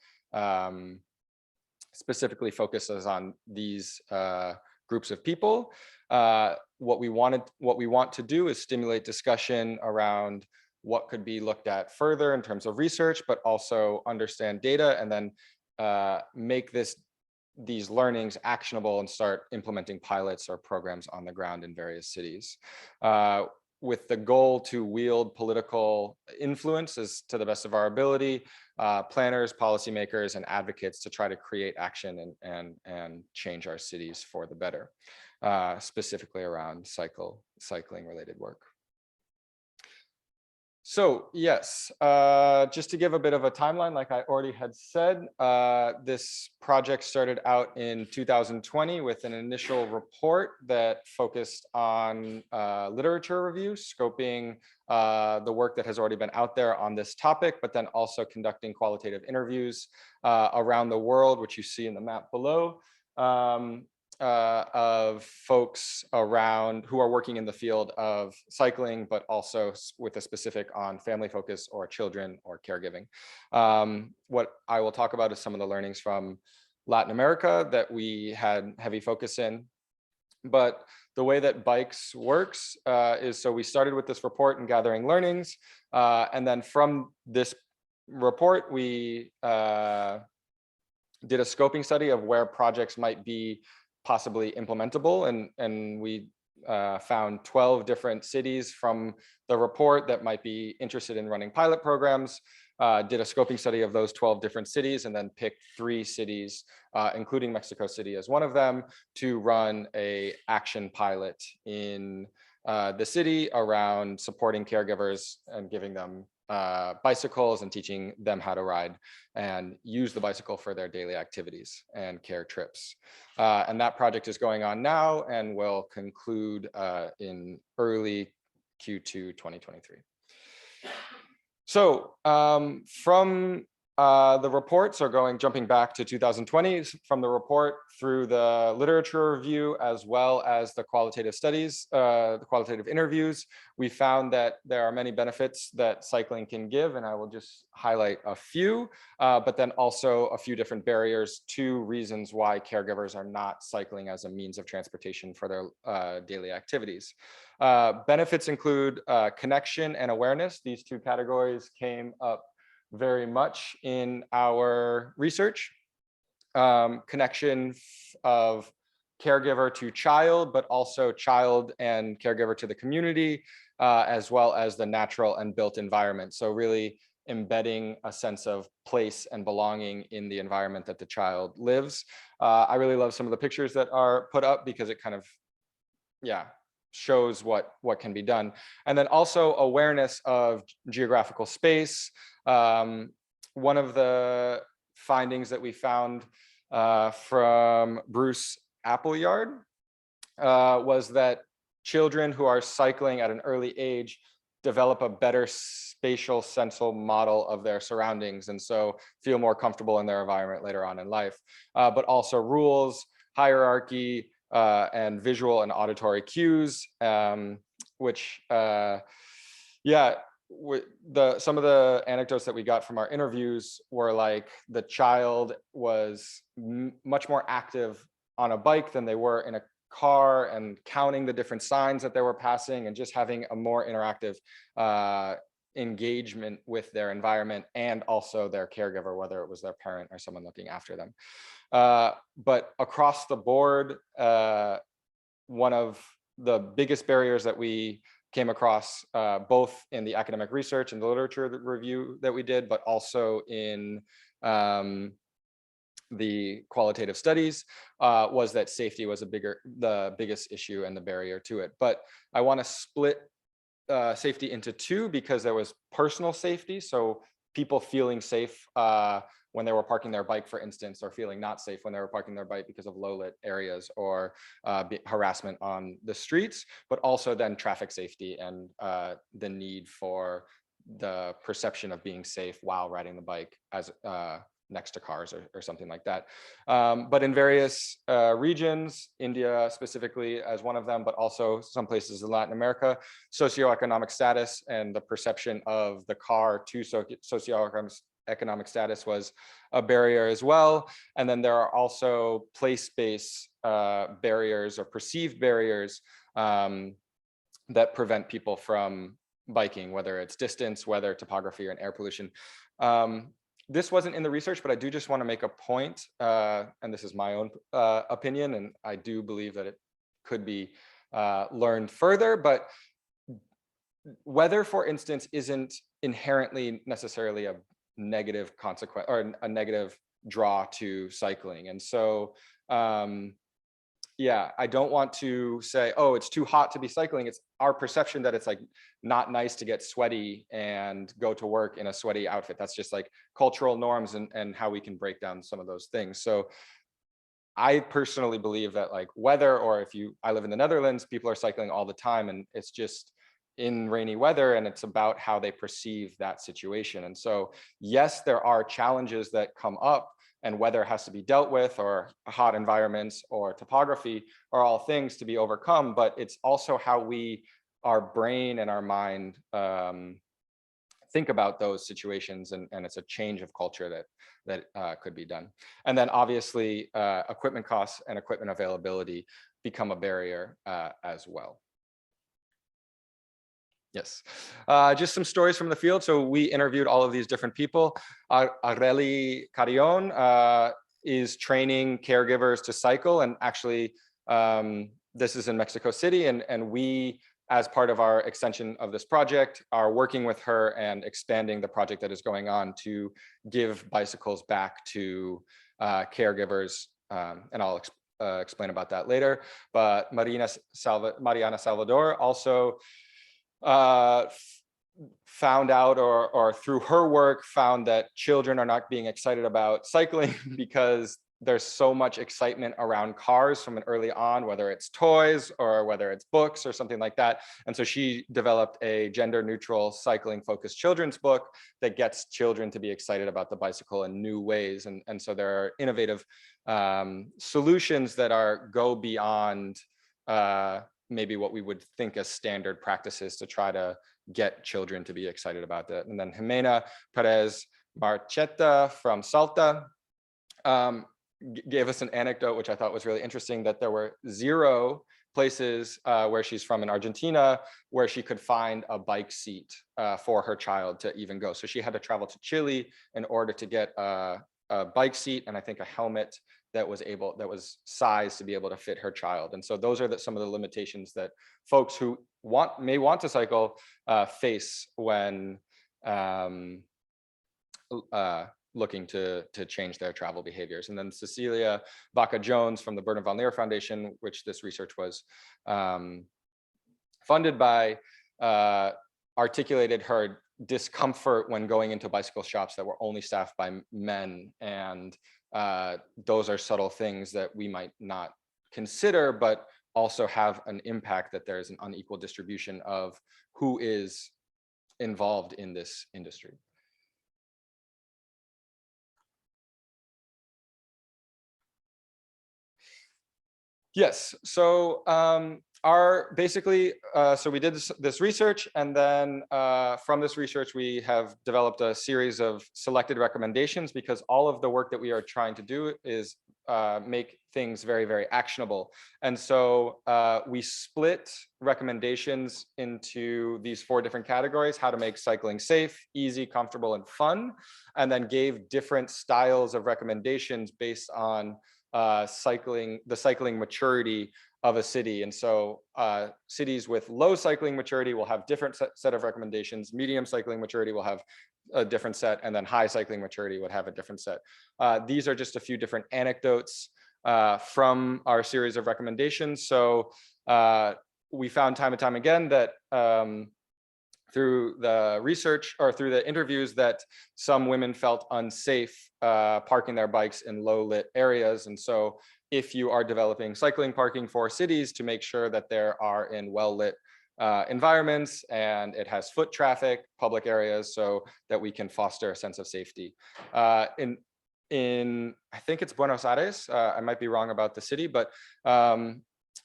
specifically focuses on these groups of people. What we want to do is stimulate discussion around what could be looked at further in terms of research, but also understand data and then make these learnings actionable and start implementing pilots or programs on the ground in various cities. With the goal to wield political influences to the best of our ability, planners, policymakers, and advocates to try to create action and change our cities for the better, specifically around cycling related work. So yes, just to give a bit of a timeline, like I already had said, this project started out in 2020 with an initial report that focused on literature review, scoping the work that has already been out there on this topic, but then also conducting qualitative interviews around the world, which you see in the map below, of folks around who are working in the field of cycling, but also with a specific on family focus or children or caregiving. What I will talk about is some of the learnings from Latin America that we had heavy focus in. But the way that bikes works is, so we started with this report and gathering learnings. And then from this report, we did a scoping study of where projects might be possibly implementable, and we found 12 different cities from the report that might be interested in running pilot programs, did a scoping study of those 12 different cities, and then picked 3 cities, including Mexico City as one of them, to run a action pilot in the city around supporting caregivers and giving them bicycles and teaching them how to ride and use the bicycle for their daily activities and care trips. And that project is going on now and will conclude in early Q2 2023. So from the reports are jumping back to 2020, from the report through the literature review, as well as the qualitative studies, the qualitative interviews, we found that there are many benefits that cycling can give, and I will just highlight a few, but then also a few different barriers to reasons why caregivers are not cycling as a means of transportation for their daily activities. Benefits include connection and awareness. These 2 categories came up very much in our research. Connection of caregiver to child, but also child and caregiver to the community, as well as the natural and built environment. So really embedding a sense of place and belonging in the environment that the child lives. I really love some of the pictures that are put up because it kind of, shows what can be done. And then also awareness of geographical space. One of the findings that we found from Bruce Appleyard was that children who are cycling at an early age develop a better spatial sensal model of their surroundings, and so feel more comfortable in their environment later on in life. But also rules, hierarchy, and visual and auditory cues, which, yeah, some of the anecdotes that we got from our interviews were like the child was much more active on a bike than they were in a car, and counting the different signs that they were passing, and just having a more interactive engagement with their environment and also their caregiver, whether it was their parent or someone looking after them. But across the board, one of the biggest barriers that we came across, both in the academic research and the literature review that we did, but also in the qualitative studies, was that safety was the biggest issue and the barrier to it. But I want to split safety into two, because there was personal safety, so people feeling safe when they were parking their bike, for instance, or feeling not safe when they were parking their bike because of low-lit areas or harassment on the streets, but also then traffic safety and the need for the perception of being safe while riding the bike as next to cars or something like that. But in various regions, India specifically as one of them, but also some places in Latin America, socioeconomic status and the perception of the car to socioeconomic status was a barrier as well. And then there are also place-based barriers or perceived barriers that prevent people from biking, whether it's distance, weather, topography, and air pollution. This wasn't in the research, but I do just want to make a point, and this is my own opinion, and I do believe that it could be learned further, but weather, for instance, isn't inherently necessarily a negative consequence or a negative draw to cycling. And so, yeah, I don't want to say, oh, it's too hot to be cycling. It's our perception that it's like not nice to get sweaty and go to work in a sweaty outfit. That's just like cultural norms and how we can break down some of those things. So I personally believe that like weather, or I live in the Netherlands, people are cycling all the time, and it's just in rainy weather, and it's about how they perceive that situation. And so, yes, there are challenges that come up, and weather has to be dealt with, or hot environments or topography are all things to be overcome, but it's also how our brain and our mind think about those situations, and it's a change of culture that could be done. And then obviously equipment costs and equipment availability become a barrier as well. Yes, just some stories from the field. So we interviewed all of these different people. Ariela Carrion is training caregivers to cycle, and actually this is in Mexico City, and we, as part of our extension of this project, are working with her and expanding the project that is going on to give bicycles back to caregivers, and I'll explain about that later. But Mariana Salvador also found out, or through her work found that children are not being excited about cycling because there's so much excitement around cars from an early on, whether it's toys or whether it's books or something like that. And so she developed a gender neutral cycling focused children's book that gets children to be excited about the bicycle in new ways. And so there are innovative solutions that go beyond maybe what we would think as standard practices to try to get children to be excited about that. And then Jimena Perez Marcheta from Salta gave us an anecdote, which I thought was really interesting, that there were 0 places where she's from in Argentina where she could find a bike seat for her child to even go. So she had to travel to Chile in order to get a bike seat, and I think a helmet that was sized to be able to fit her child. And so those are some of the limitations that folks who may want to cycle face when looking to change their travel behaviors. And then Cecilia Baca Jones from the Bernard von Leer Foundation, which this research was funded by articulated her discomfort when going into bicycle shops that were only staffed by men. And those are subtle things that we might not consider, but also have an impact that there's an unequal distribution of who is involved in this industry. Yes, so so we did this research, and then from this research, we have developed a series of selected recommendations, because all of the work that we are trying to do is make things very, very actionable. And so we split recommendations into these 4 different categories: how to make cycling safe, easy, comfortable, and fun, and then gave different styles of recommendations based on the cycling maturity of a city. And so cities with low cycling maturity will have different set of recommendations. Medium cycling maturity will have a different set, and then high cycling maturity would have a different set. These are just a few different anecdotes from our series of recommendations. So we found time and time again that through the research or through the interviews that some women felt unsafe parking their bikes in low lit areas. And so if you are developing cycling parking for cities, to make sure that there are in well lit environments and it has foot traffic, public areas, so that we can foster a sense of safety. In I think it's Buenos Aires, I might be wrong about the city, but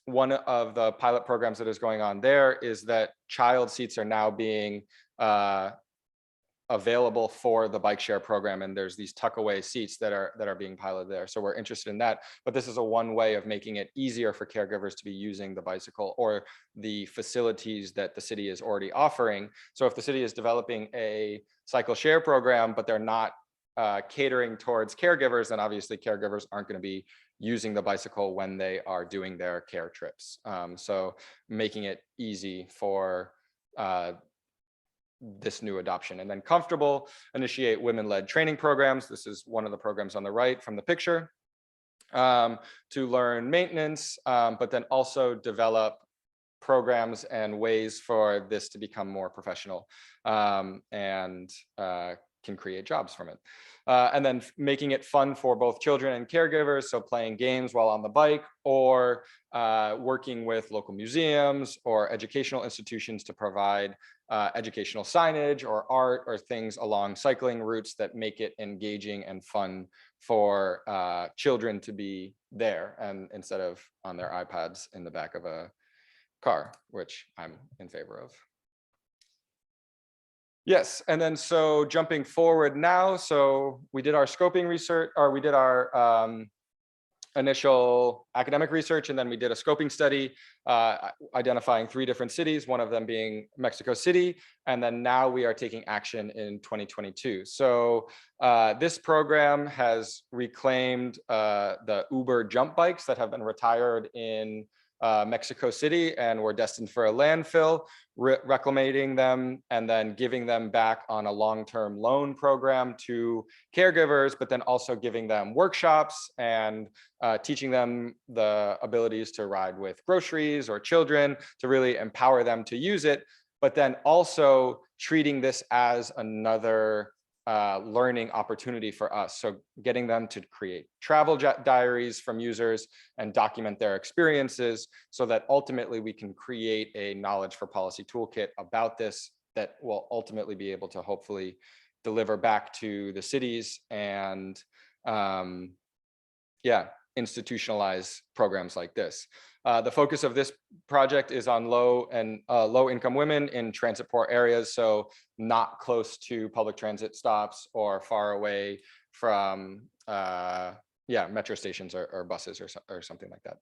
one of the pilot programs that is going on there is that child seats are now being available for the bike share program, and there's these tuck away seats that are being piloted there. So we're interested in that, but this is one way of making it easier for caregivers to be using the bicycle or the facilities that the city is already offering. So if the city is developing a cycle share program, but they're not catering towards caregivers, then obviously caregivers aren't going to be using the bicycle when they are doing their care trips. So making it easy for this new adoption. And then comfortable, initiate women-led training programs. This is one of the programs on the right from the picture, to learn maintenance, but then also develop programs and ways for this to become more professional, and can create jobs from it. And then making it fun for both children and caregivers, so playing games while on the bike, or working with local museums or educational institutions to provide educational signage or art or things along cycling routes that make it engaging and fun for children to be there, and instead of on their iPads in the back of a car, which I'm in favor of. Yes, and then so jumping forward now, so we did our scoping research, or we did our initial academic research, and then we did a scoping study identifying 3 different cities, one of them being Mexico City, and then now we are taking action in 2022. So this program has reclaimed the Uber jump bikes that have been retired in Mexico City and were destined for a landfill, reclamating them and then giving them back on a long-term loan program to caregivers, but then also giving them workshops and teaching them the abilities to ride with groceries or children, to really empower them to use it, but then also treating this as another learning opportunity for us. So getting them to create travel diaries from users and document their experiences, so that ultimately we can create a knowledge for policy toolkit about this that will ultimately be able to hopefully deliver back to the cities and institutionalize programs like this. The focus of this project is on low income women in transit poor areas, so not close to public transit stops or far away from metro stations or buses or something like that.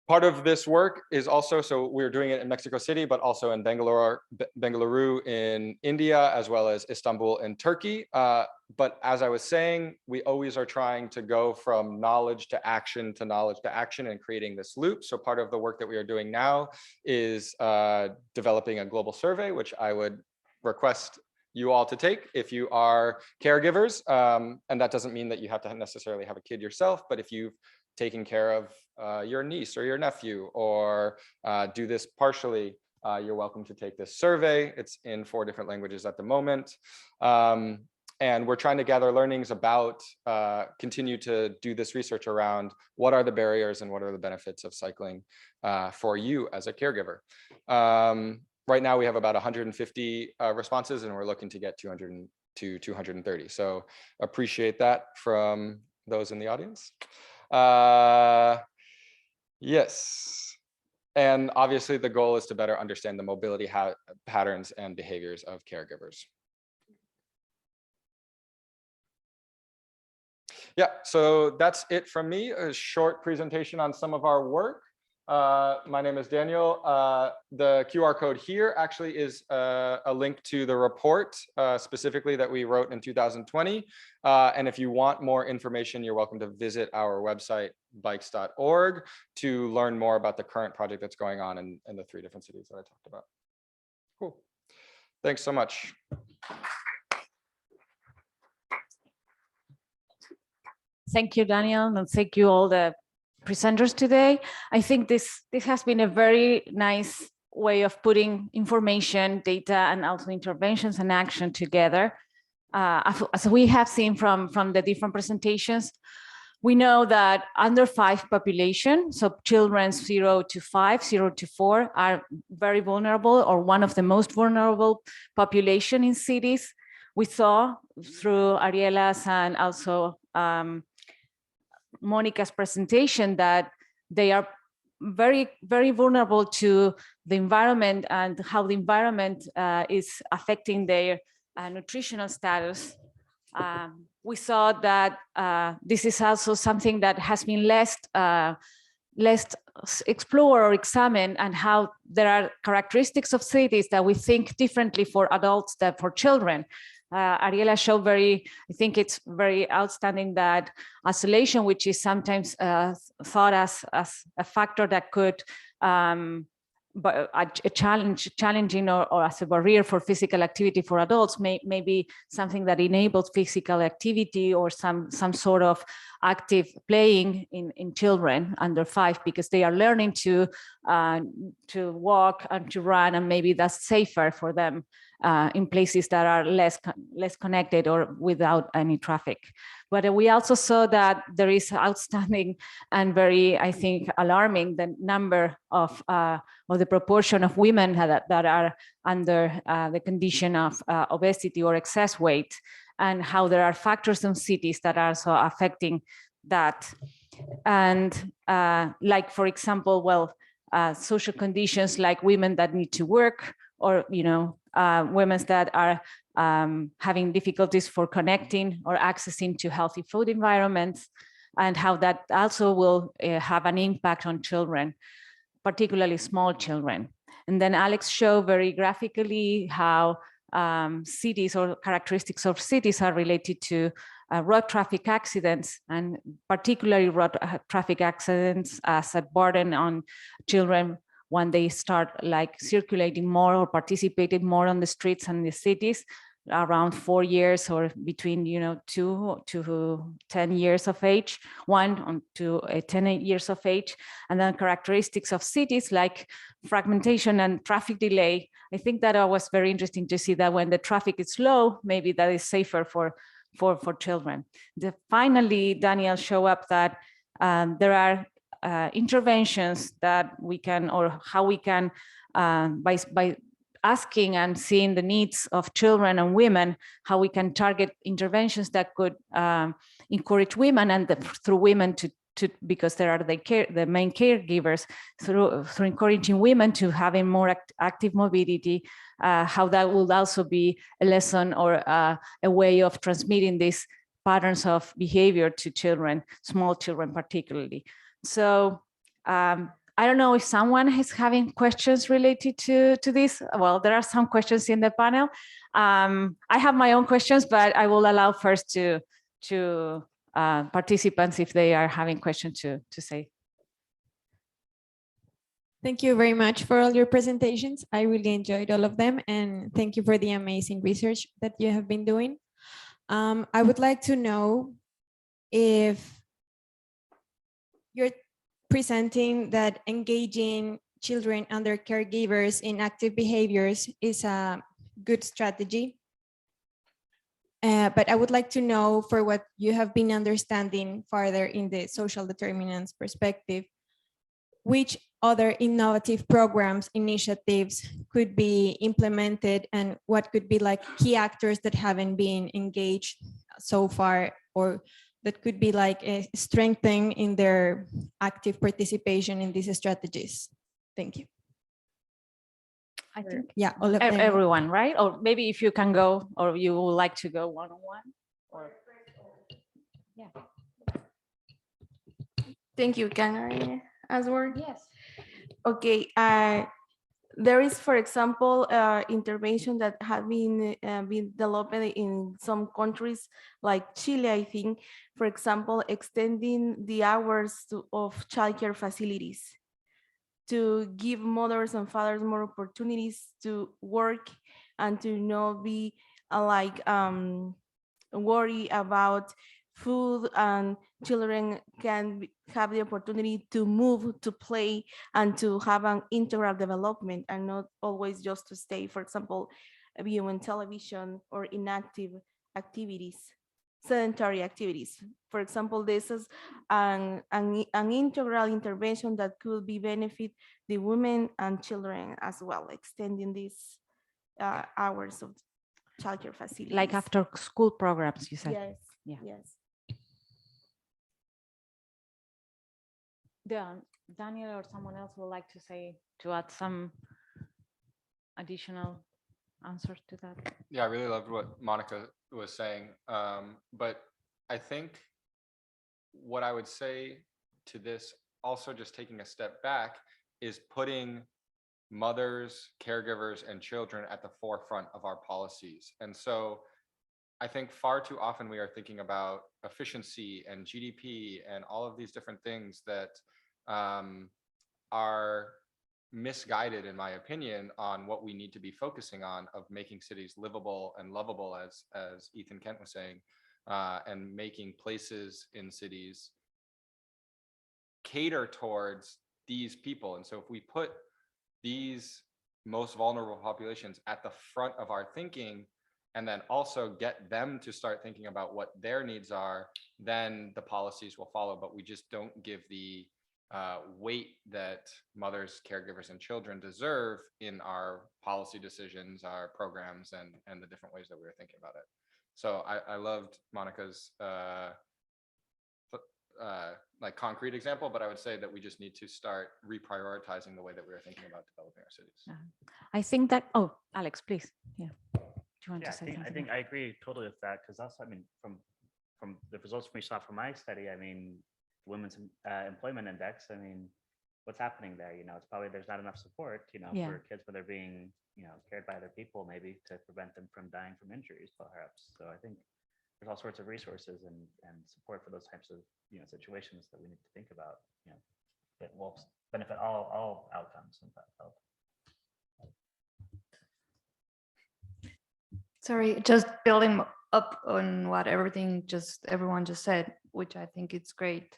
Part of this work is also, so we're doing it in Mexico City, but also in Bengaluru in India, as well as Istanbul in Turkey. But as I was saying, we always are trying to go from knowledge to action to knowledge to action and creating this loop. So part of the work that we are doing now is developing a global survey, which I would request you all to take if you are caregivers. And that doesn't mean that you have to necessarily have a kid yourself, but if you've taking care of your niece or your nephew, or do this partially, you're welcome to take this survey. It's in 4 different languages at the moment. And we're trying to gather learnings about, continue to do this research around what are the barriers and what are the benefits of cycling for you as a caregiver. Right now we have about 150 responses, and we're looking to get 200 to 230. So appreciate that from those in the audience. Yes. And obviously the goal is to better understand the mobility patterns and behaviors of caregivers. Yeah, so that's it from me, a short presentation on some of our work. My name is Daniel. The QR code here actually is a link to the report specifically that we wrote in 2020. And if you want more information, you're welcome to visit our website, bikes.org, to learn more about the current project that's going on in the 3 different cities that I talked about. Cool. Thanks so much. Thank you, Daniel, and thank you all the presenters today. I think this has been a very nice way of putting information, data, and also interventions and action together. As we have seen from the different presentations, we know that under 5 population, so children 0 to 5, 0 to 4, are very vulnerable, or one of the most vulnerable population in cities. We saw through Ariela's and also Monica's presentation that they are very, very vulnerable to the environment and how the environment is affecting their nutritional status. We saw that this is also something that has been less explored or examined, and how there are characteristics of cities that we think differently for adults than for children. Ariela showed I think it's very outstanding that isolation, which is sometimes thought as a factor that could but challenging or as a barrier for physical activity for adults, may be something that enables physical activity or some sort of active playing in children under 5, because they are learning to walk and to run, and maybe that's safer for them in places that are less connected or without any traffic. But we also saw that there is outstanding and very, I think, alarming the number of or the proportion of women that are under the condition of obesity or excess weight, and how there are factors in cities that are also affecting that. And like, for example, well, social conditions like women that need to work, or women that are having difficulties for connecting or accessing to healthy food environments, and how that also will have an impact on children, particularly small children. And then Alex showed very graphically how cities or characteristics of cities are related to road traffic accidents, and particularly road traffic accidents as a burden on children when they start like circulating more or participating more on the streets and the cities around 4 years, or between 2 to 10 years of age, 1 to 10 years of age. And then characteristics of cities like fragmentation and traffic delay. I think that was very interesting to see that when the traffic is low, maybe that is safer for children. Finally, Daniel showed up that there are interventions that we can, or how we can, by asking and seeing the needs of children and women, how we can target interventions that could encourage women, and through women to because they are the main caregivers, through encouraging women to having more active mobility, how that will also be a lesson or a way of transmitting these patterns of behavior to children, small children particularly. So I don't know if someone is having questions related to this. Well, there are some questions in the panel. I have my own questions, but I will allow first to participants if they are having questions to say. Thank you very much for all your presentations. I really enjoyed all of them, and thank you for the amazing research that you have been doing. I would like to know if you're presenting that engaging children and their caregivers in active behaviors is a good strategy. But I would like to know, for what you have been understanding further in the social determinants perspective, which other innovative programs, initiatives could be implemented, and what could be like key actors that haven't been engaged so far, or that could be like a strengthening in their active participation in these strategies? Thank you. I think Yeah, all of them. everyone, right? Or maybe if you can go, or you would like to go one-on-one, or yeah. Thank you. Can I answer? Yes. Okay. There is, for example, intervention that have been developed in some countries like Chile, I think. For example, extending the hours of childcare facilities to give mothers and fathers more opportunities to work and to not be worry about food, and children can have the opportunity to move, to play, and to have an integral development, and not always just to stay, for example, viewing television or inactive activities, sedentary activities. For example, this is an integral intervention that could be benefit the women and children as well, extending these hours of childcare facilities. Like after school programs, you said. Yes. Yeah. Yes. Daniel or someone else would like to add some additional answers to that. Yeah, I really loved what Monica was saying. But I think what I would say to this, also just taking a step back, is putting mothers, caregivers, and children at the forefront of our policies. And so I think far too often we are thinking about efficiency and GDP and all of these different things that are misguided, in my opinion, on what we need to be focusing on, of making cities livable and lovable, as Ethan Kent was saying, and making places in cities cater towards these people. And so if we put these most vulnerable populations at the front of our thinking, and then also get them to start thinking about what their needs are, then the policies will follow. But we just don't give the weight that mothers, caregivers, and children deserve in our policy decisions, our programs, and the different ways that we were thinking about it. So I loved Monica's like concrete example, but I would say that we just need to start reprioritizing the way that we are thinking about developing our cities. I think that, oh, Alex, please. Yeah. Do you want to say something? I think I agree totally with that, because also, I mean, from the results we saw from my study, I mean, women's employment index, I mean, what's happening there? You know, it's probably there's not enough support, you know, for kids when they're being, you know, cared by other people, maybe to prevent them from dying from injuries, perhaps. So I think there's all sorts of resources and support for those types of, you know, situations that we need to think about, you know, that will benefit all outcomes in health. Sorry, just building up on what everyone just said, which I think it's great.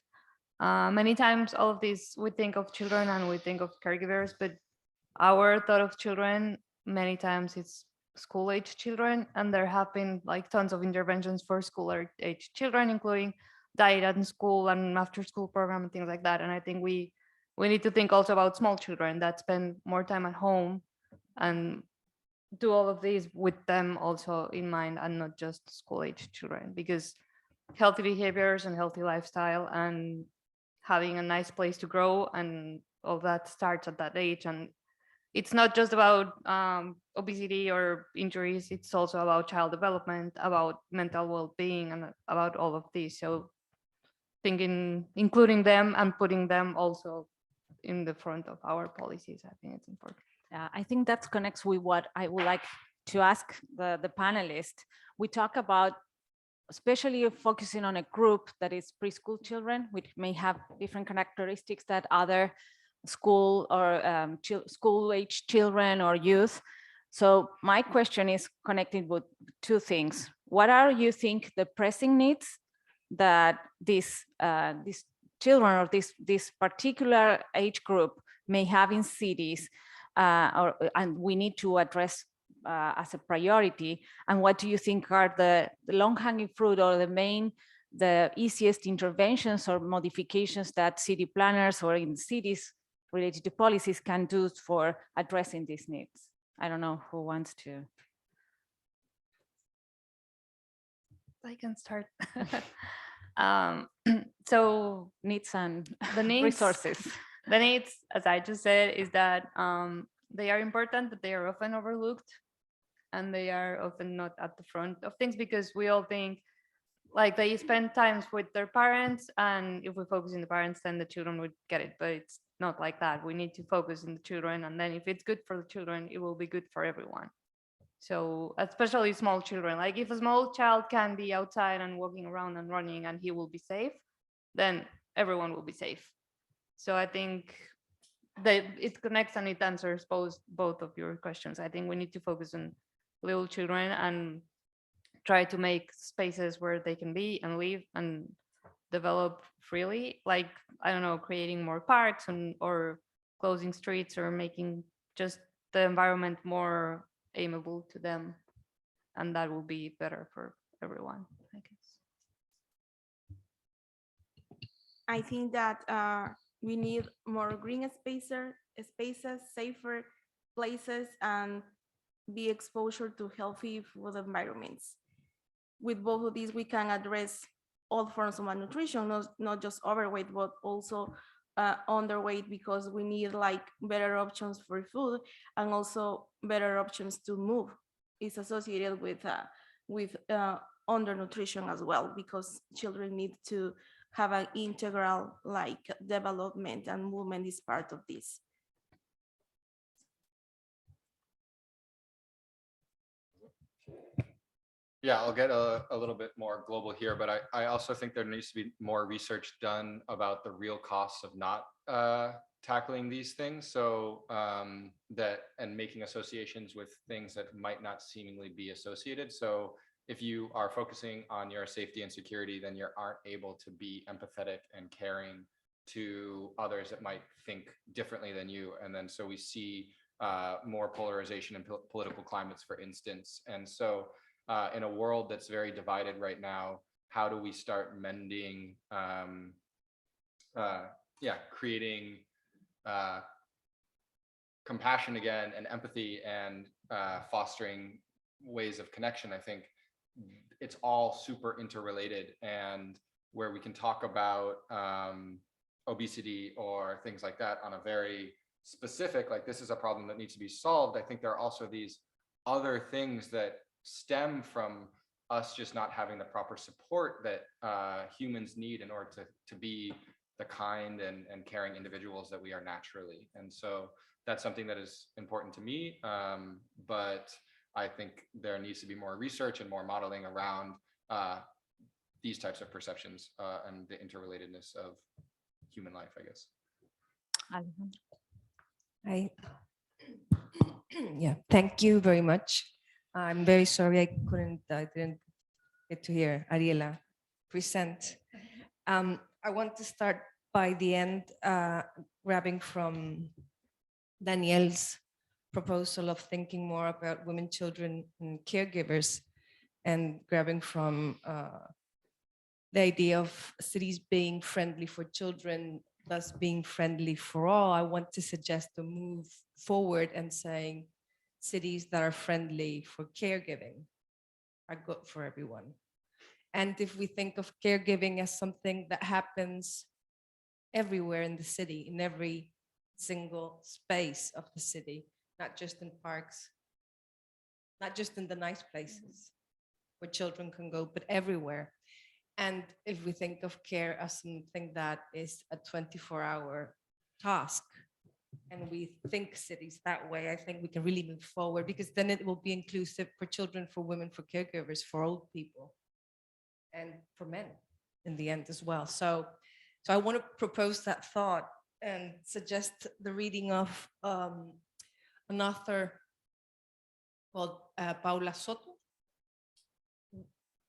Many times all of these, we think of children and we think of caregivers, but our thought of children many times it's school-age children, and there have been like tons of interventions for school-age children, including diet at school and after-school program and things like that. And I think we need to think also about small children that spend more time at home and do all of these with them also in mind, and not just school-age children, because healthy behaviors and healthy lifestyle and having a nice place to grow and all that starts at that age. And it's not just about obesity or injuries, it's also about child development, about mental well-being, and about all of these. So thinking, including them and putting them also in the front of our policies, I think it's important. I think that connects with what I would like to ask the panelists. We talk about, especially focusing on a group that is preschool children, which may have different characteristics that other school or school-age children or youth. So my question is connected with two things. What are you think the pressing needs that these children or this particular age group may have in cities, and we need to address as a priority? And what do you think are the long-hanging fruit or the easiest interventions or modifications that city planners or in cities related to policies can do for addressing these needs? I don't know who wants to. I can start. So Needs and the needs, resources. The needs, as I just said, is that they are important, but they are often overlooked, and they are often not at the front of things, because we all think like they spend times with their parents, and if we focus on the parents, then the children would get it. But it's not like that. We need to focus on the children, and then if it's good for the children, it will be good for everyone. So especially small children, like if a small child can be outside and walking around and running and he will be safe, then everyone will be safe. So I think that it connects and it answers both of your questions. I think we need to focus on little children and try to make spaces where they can be and live and develop freely, like, I don't know, creating more parks or closing streets or making just the environment more amiable to them, and that will be better for everyone, I guess. I think that we need more green spaces, safer places, and be exposure to healthy food environments. With both of these, we can address all forms of malnutrition, not just overweight, but also underweight, because we need like better options for food and also better options to move. It's associated with undernutrition as well, because children need to have an integral like development, and movement is part of this. Yeah, I'll get a little bit more global here, but I also think there needs to be more research done about the real costs of not tackling these things. So and making associations with things that might not seemingly be associated. So if you are focusing on your safety and security, then you aren't able to be empathetic and caring to others that might think differently than you. And then so we see more polarization in political climates, for instance. And so in a world that's very divided right now, how do we start mending, creating compassion again and empathy and fostering ways of connection? I think it's all super interrelated, and where we can talk about obesity or things like that on a very specific, like this is a problem that needs to be solved. I think there are also these other things that stem from us just not having the proper support that humans need in order to be the kind and caring individuals that we are naturally. And so that's something that is important to me, but I think there needs to be more research and more modeling around these types of perceptions and the interrelatedness of human life, I guess. Yeah, thank you very much. I'm very sorry I didn't get to hear Ariela present. I want to start by the end, grabbing from Danielle's proposal of thinking more about women, children, and caregivers, and grabbing from the idea of cities being friendly for children, thus being friendly for all. I want to suggest a move forward and saying cities that are friendly for caregiving are good for everyone. And if we think of caregiving as something that happens everywhere in the city, in every single space of the city, not just in parks, not just in the nice places where children can go, but everywhere. And if we think of care as something that is a 24-hour task, and we think cities that way, I think we can really move forward, because then it will be inclusive for children, for women, for caregivers, for old people, and for men in the end as well. So I want to propose that thought and suggest the reading of an author called Paula Soto.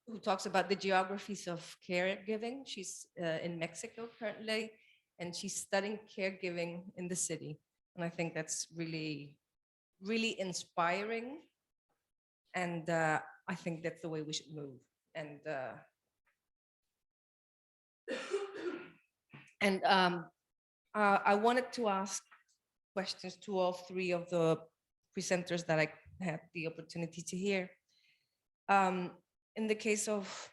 who talks about the geographies of caregiving. She's in Mexico currently, and she's studying caregiving in the city. And I think that's really, really inspiring. And I think that's the way we should move. And I wanted to ask questions to all three of the presenters that I had the opportunity to hear. In the case of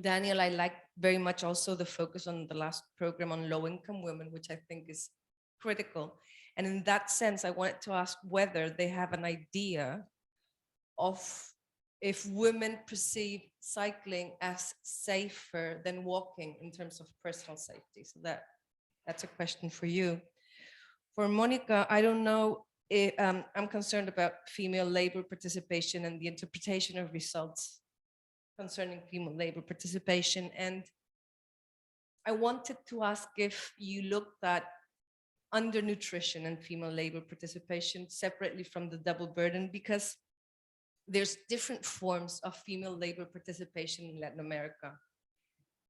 Daniel, I like very much also the focus on the last program on low-income women, which I think is critical. And in that sense, I wanted to ask whether they have an idea of if women perceive cycling as safer than walking in terms of personal safety. So that's a question for you. For Monica, I don't know, I'm concerned about female labor participation and the interpretation of results concerning female labor participation. And I wanted to ask if you looked at undernutrition and female labor participation separately from the double burden, because there's different forms of female labor participation in Latin America.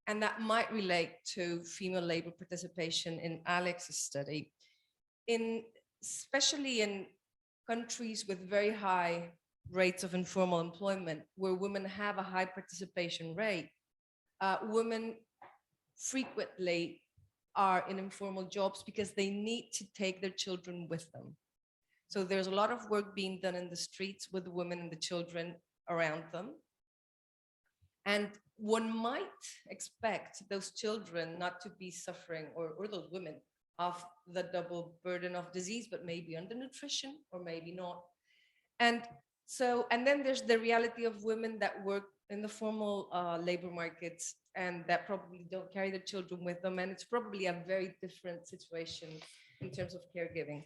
And that might relate to female labor participation in Alex's study. Especially in countries with very high rates of informal employment, where women have a high participation rate, women frequently are in informal jobs because they need to take their children with them. So there's a lot of work being done in the streets with the women and the children around them. And one might expect those children not to be suffering, or those women, of the double burden of disease, but maybe undernutrition or maybe not. And then there's the reality of women that work in the formal labor markets and that probably don't carry their children with them. And it's probably a very different situation in terms of caregiving.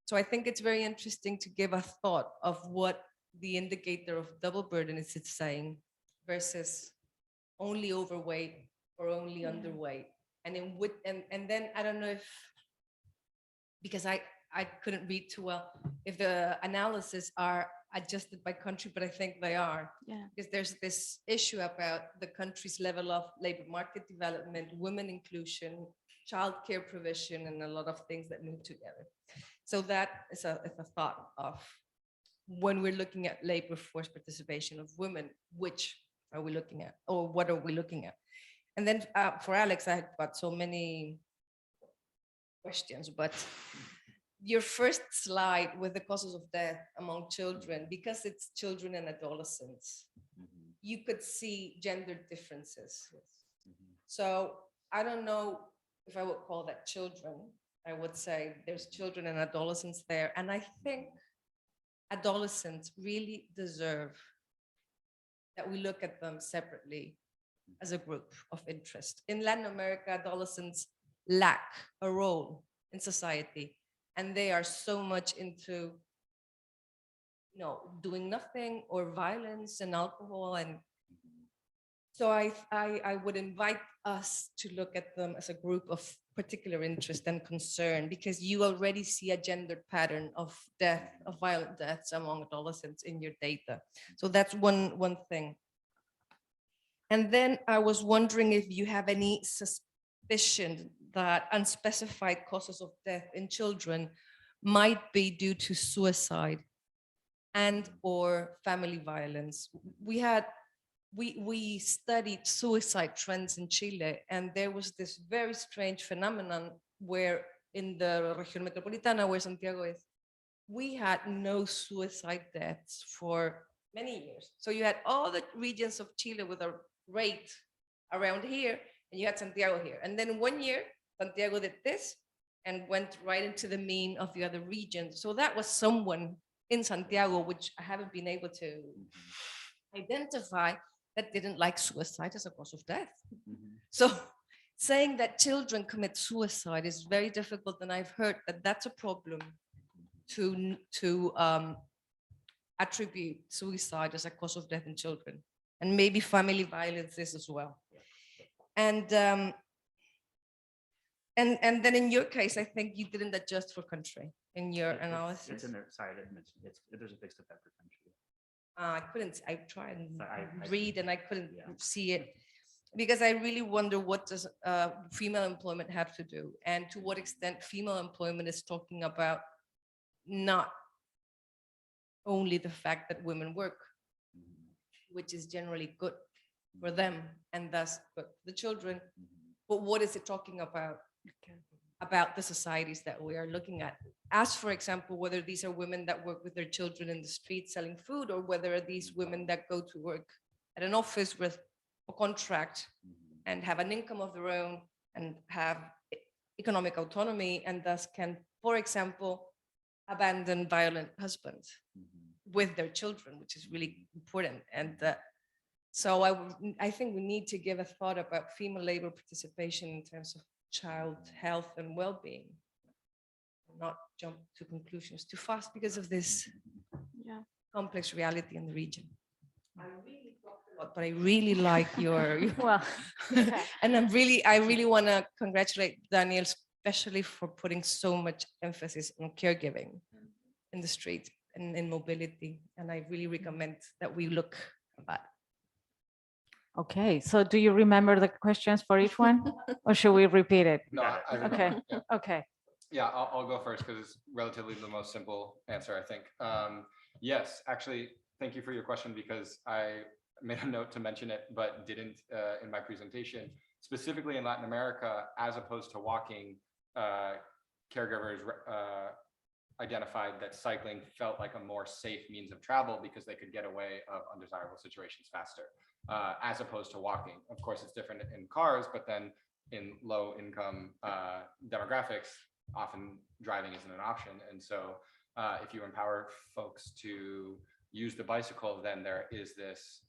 So I think it's very interesting to give a thought of what the indicator of double burden is saying versus only overweight or only underweight. And then I don't know if, because I couldn't read too well, if the analysis are adjusted by country, but I think they are. Yeah. Because there's this issue about the country's level of labor market development, women inclusion, childcare provision, and a lot of things that move together. So that is a thought of when we're looking at labor force participation of women, which are we looking at, or what are we looking at? And then for Alex, I had got so many questions, but your first slide with the causes of death among children, because it's children and adolescents, you could see gender differences. So I don't know if I would call that children. I would say there's children and adolescents there. And I think adolescents really deserve that we look at them separately as a group of interest. In Latin America, adolescents lack a role in society, and they are so much into, doing nothing or violence and alcohol. And so I would invite us to look at them as a group of particular interest and concern, because you already see a gendered pattern of death, of violent deaths among adolescents in your data. So that's one thing. And then I was wondering if you have any suspicion that unspecified causes of death in children might be due to suicide and or family violence. We studied suicide trends in Chile, and there was this very strange phenomenon where in the Región Metropolitana, where Santiago is, we had no suicide deaths for many years. So you had all the regions of Chile with a rate around here, and you had Santiago here. And then one year, Santiago did this and went right into the mean of the other regions. So that was someone in Santiago, which I haven't been able to identify, that didn't like suicide as a cause of death. So saying that children commit suicide is very difficult, and I've heard that that's a problem to attribute suicide as a cause of death in children, and maybe family violence is as well. And then in your case, I think you didn't adjust for country in your analysis. It's in there. Sorry, I didn't mention. There's a fixed effect for country. I tried and Sorry, I- read and I couldn't Yeah. see it because I really wonder what does female employment have to do, and to what extent female employment is talking about not only the fact that women work, which is generally good for them and thus good for the children, but what is it talking about the societies that we are looking at? As for example, whether these are women that work with their children in the street selling food, or whether are these women that go to work at an office with a contract and have an income of their own and have economic autonomy, and thus can, for example, abandon violent husbands with their children, which is really important. And so I think we need to give a thought about female labor participation in terms of child health and well-being, not jump to conclusions too fast because of this complex reality in the region. I really talked a lot, but I really like your Well, and I really want to congratulate Daniel, especially for putting so much emphasis on caregiving in the street and in mobility. And I really recommend that we look at that. okay, so do you remember the questions for each one, or should we repeat it? No, Got it. I remember, Okay. yeah. Okay. Yeah, I'll go first because it's relatively the most simple answer, I think. Yes, actually, thank you for your question, because I made a note to mention it, but didn't in my presentation. Specifically in Latin America, as opposed to walking, caregivers identified that cycling felt like a more safe means of travel because they could get away of undesirable situations faster, as opposed to walking. Of course, it's different in cars, but then in low income demographics, often driving isn't an option. And so if you empower folks to use the bicycle, then there is this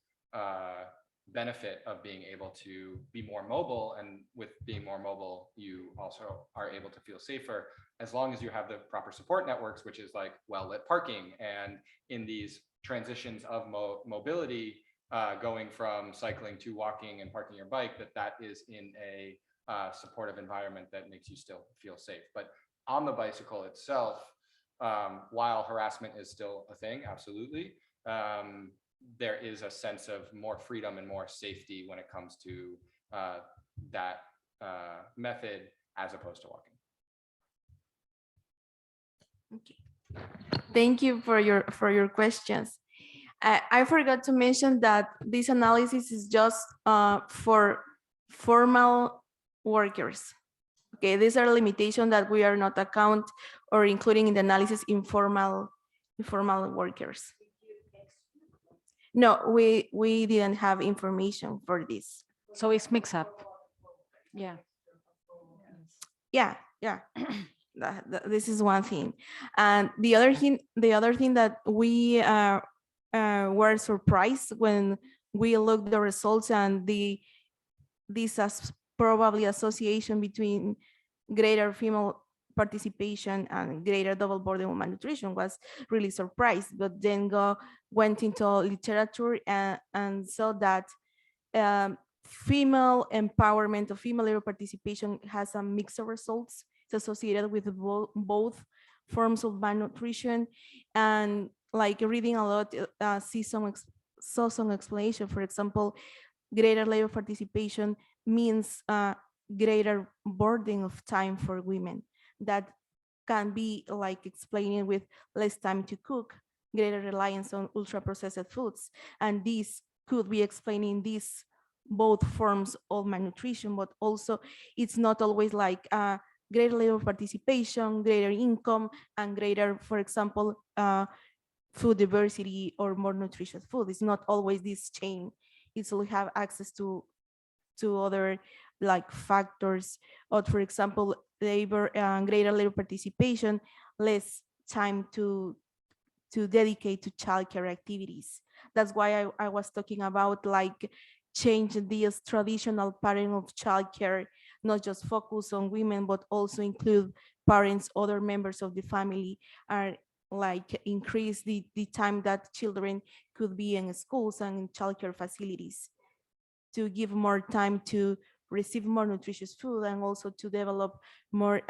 benefit of being able to be more mobile. And with being more mobile, you also are able to feel safer, as long as you have the proper support networks, which is like well-lit parking. And in these transitions of mobility, going from cycling to walking and parking your bike, that is in a supportive environment that makes you still feel safe. But on the bicycle itself, while harassment is still a thing, absolutely, there is a sense of more freedom and more safety when it comes to that method as opposed to walking. Okay. Thank you for your questions. I forgot to mention that this analysis is just for formal workers. Okay, these are limitations that we are not account or including in the analysis informal workers. No, we didn't have information for this. So it's mix up. Yeah. Yeah. This is one thing, and the other thing that we were surprised when we looked the results, and this as probably association between greater female participation and greater double burden of malnutrition was really surprised, but then went into literature and saw that female empowerment or female labor participation has a mix of results. It's associated with both forms of malnutrition, and like reading a lot, saw some explanation. For example, greater labor participation means greater burden of time for women. That can be like explaining with less time to cook, greater reliance on ultra processed foods, and this could be explaining these both forms of malnutrition. But also, it's not always like greater labor participation, greater income, and greater, for example, food diversity or more nutritious food. It's not always this chain. It's we have access to other like factors, or for example, greater labor participation, less time to dedicate to childcare activities. That's why I was talking about like change this traditional pattern of childcare, not just focus on women, but also include parents, other members of the family, are like increase the time that children could be in schools and in childcare facilities, to give more time to receive more nutritious food, and also to develop more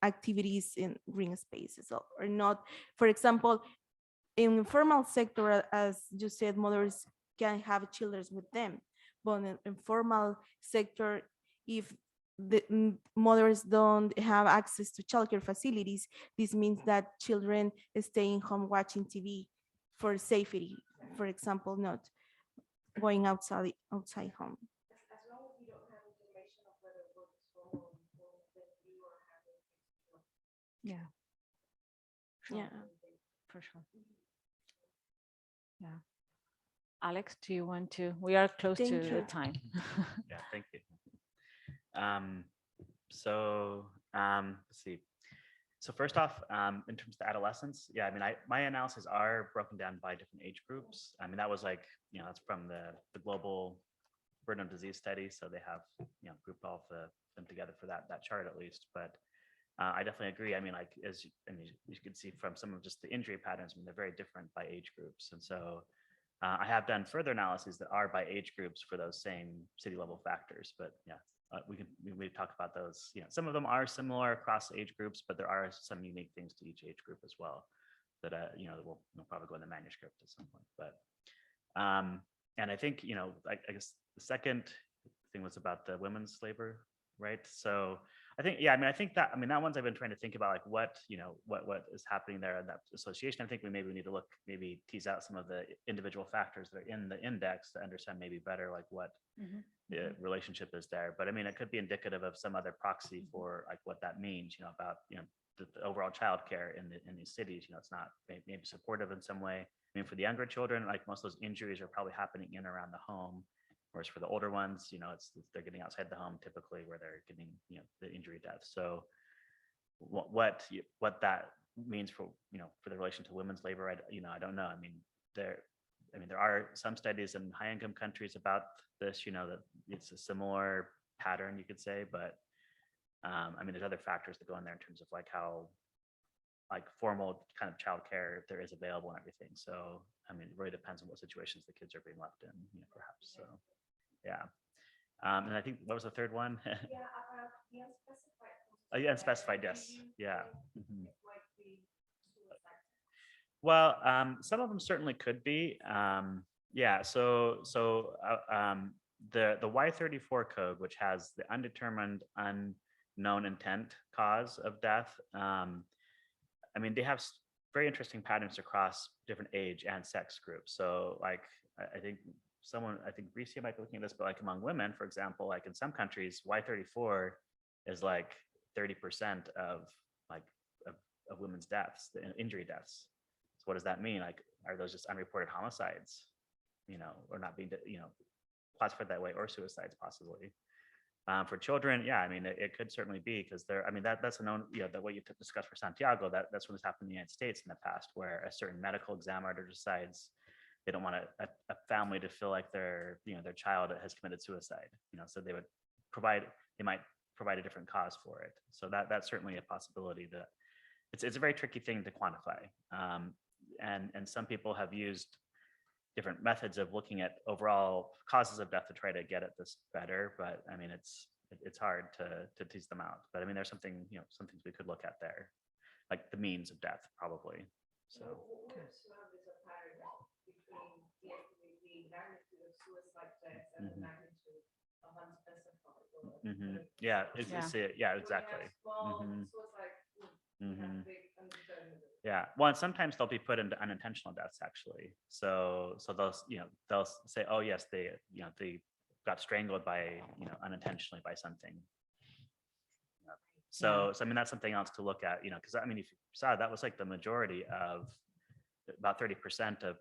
activities in green spaces, or not. For example, in informal sector, as you said, mothers can have children with them, but in informal sector, if the mothers don't have access to childcare facilities, this means that children staying home watching TV for safety, for example, not going outside home. Yeah. Yeah. For sure. Yeah. Alex, do you want to? We are close Thank to the you. time. Yeah, thank you. Let's see. So first off, in terms of adolescence, yeah, I mean, my analyses are broken down by different age groups. I mean, that was like, that's from the global burden of disease study. So they have, grouped all of them together for that chart at least. But I definitely agree. I mean, like, you can see from some of just the injury patterns, I mean, they're very different by age groups. And so I have done further analyses that are by age groups for those same city level factors. But yeah, we talk about those. Some of them are similar across age groups, but there are some unique things to each age group as well that we'll probably go in the manuscript at some point. But and I think I guess the second thing was about the women's labor, right? So I think I think that one's I've been trying to think about, like what is happening there in that association. I think we need to maybe tease out some of the individual factors that are in the index to understand maybe better like what the relationship is there. But I mean, it could be indicative of some other proxy for like what that means, about the overall childcare in these cities. It's not maybe supportive in some way. I mean, for the younger children, like most of those injuries are probably happening in and around the home. Whereas for the older ones, they're getting outside the home typically where they're getting, the injury deaths. So what that means for, for the relation to women's labor, I don't know. I mean, there are some studies in high income countries about this, that it's a similar pattern, you could say, but I mean, there's other factors that go in there in terms of like how like formal kind of childcare there is available and everything. So, I mean, it really depends on what situations the kids are being left in, perhaps. So, yeah. And I think, what was the third one? Yeah, unspecified, yes. Yeah. Well, some of them certainly could be. Yeah, so the Y34 code, which has the undetermined, unknown intent cause of death, I mean, they have very interesting patterns across different age and sex groups. So like, I think Bricia might be looking at this, but like among women, for example, like in some countries, Y34 is like 30% of women's deaths, the injury deaths. So what does that mean? Like, are those just unreported homicides, or not being, classified that way, or suicides possibly? For children, yeah, I mean, it could certainly be, because that's a known, that what you discussed for Santiago, that's what has happened in the United States in the past, where a certain medical examiner decides they don't want a family to feel like their child has committed suicide, so they might provide a different cause for it. So that's certainly a possibility. That it's a very tricky thing to quantify, and some people have used different methods of looking at overall causes of death to try to get at this better, but I mean, it's hard to tease them out. But I mean, there's some things we could look at there, like the means of death, probably. So. Yeah, yeah, exactly. Yeah, well, and sometimes they'll be put into unintentional deaths actually. So they'll say, oh yes, they got strangled by unintentionally by something. So I mean, that's something else to look at, because I mean, if you saw, that was like the majority of about 30% of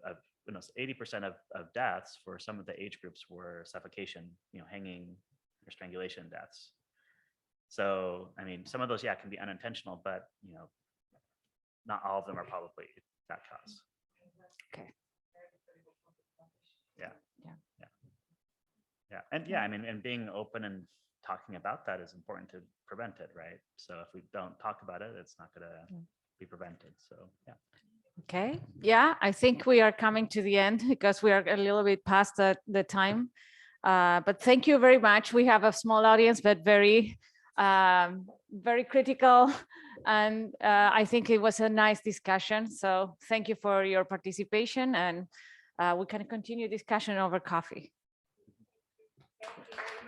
80% of deaths for some of the age groups were suffocation, hanging or strangulation deaths. So, I mean, some of those, can be unintentional, but, not all of them are probably that cause. Okay. Yeah. And I mean, and being open and talking about that is important to prevent it, right? So if we don't talk about it, it's not going to be prevented. So, yeah. Okay. Yeah, I think we are coming to the end because we are a little bit past the time. But thank you very much. We have a small audience, but very, very critical And I think it was a nice discussion. So thank you for your participation, and we can continue discussion over coffee. Thank you.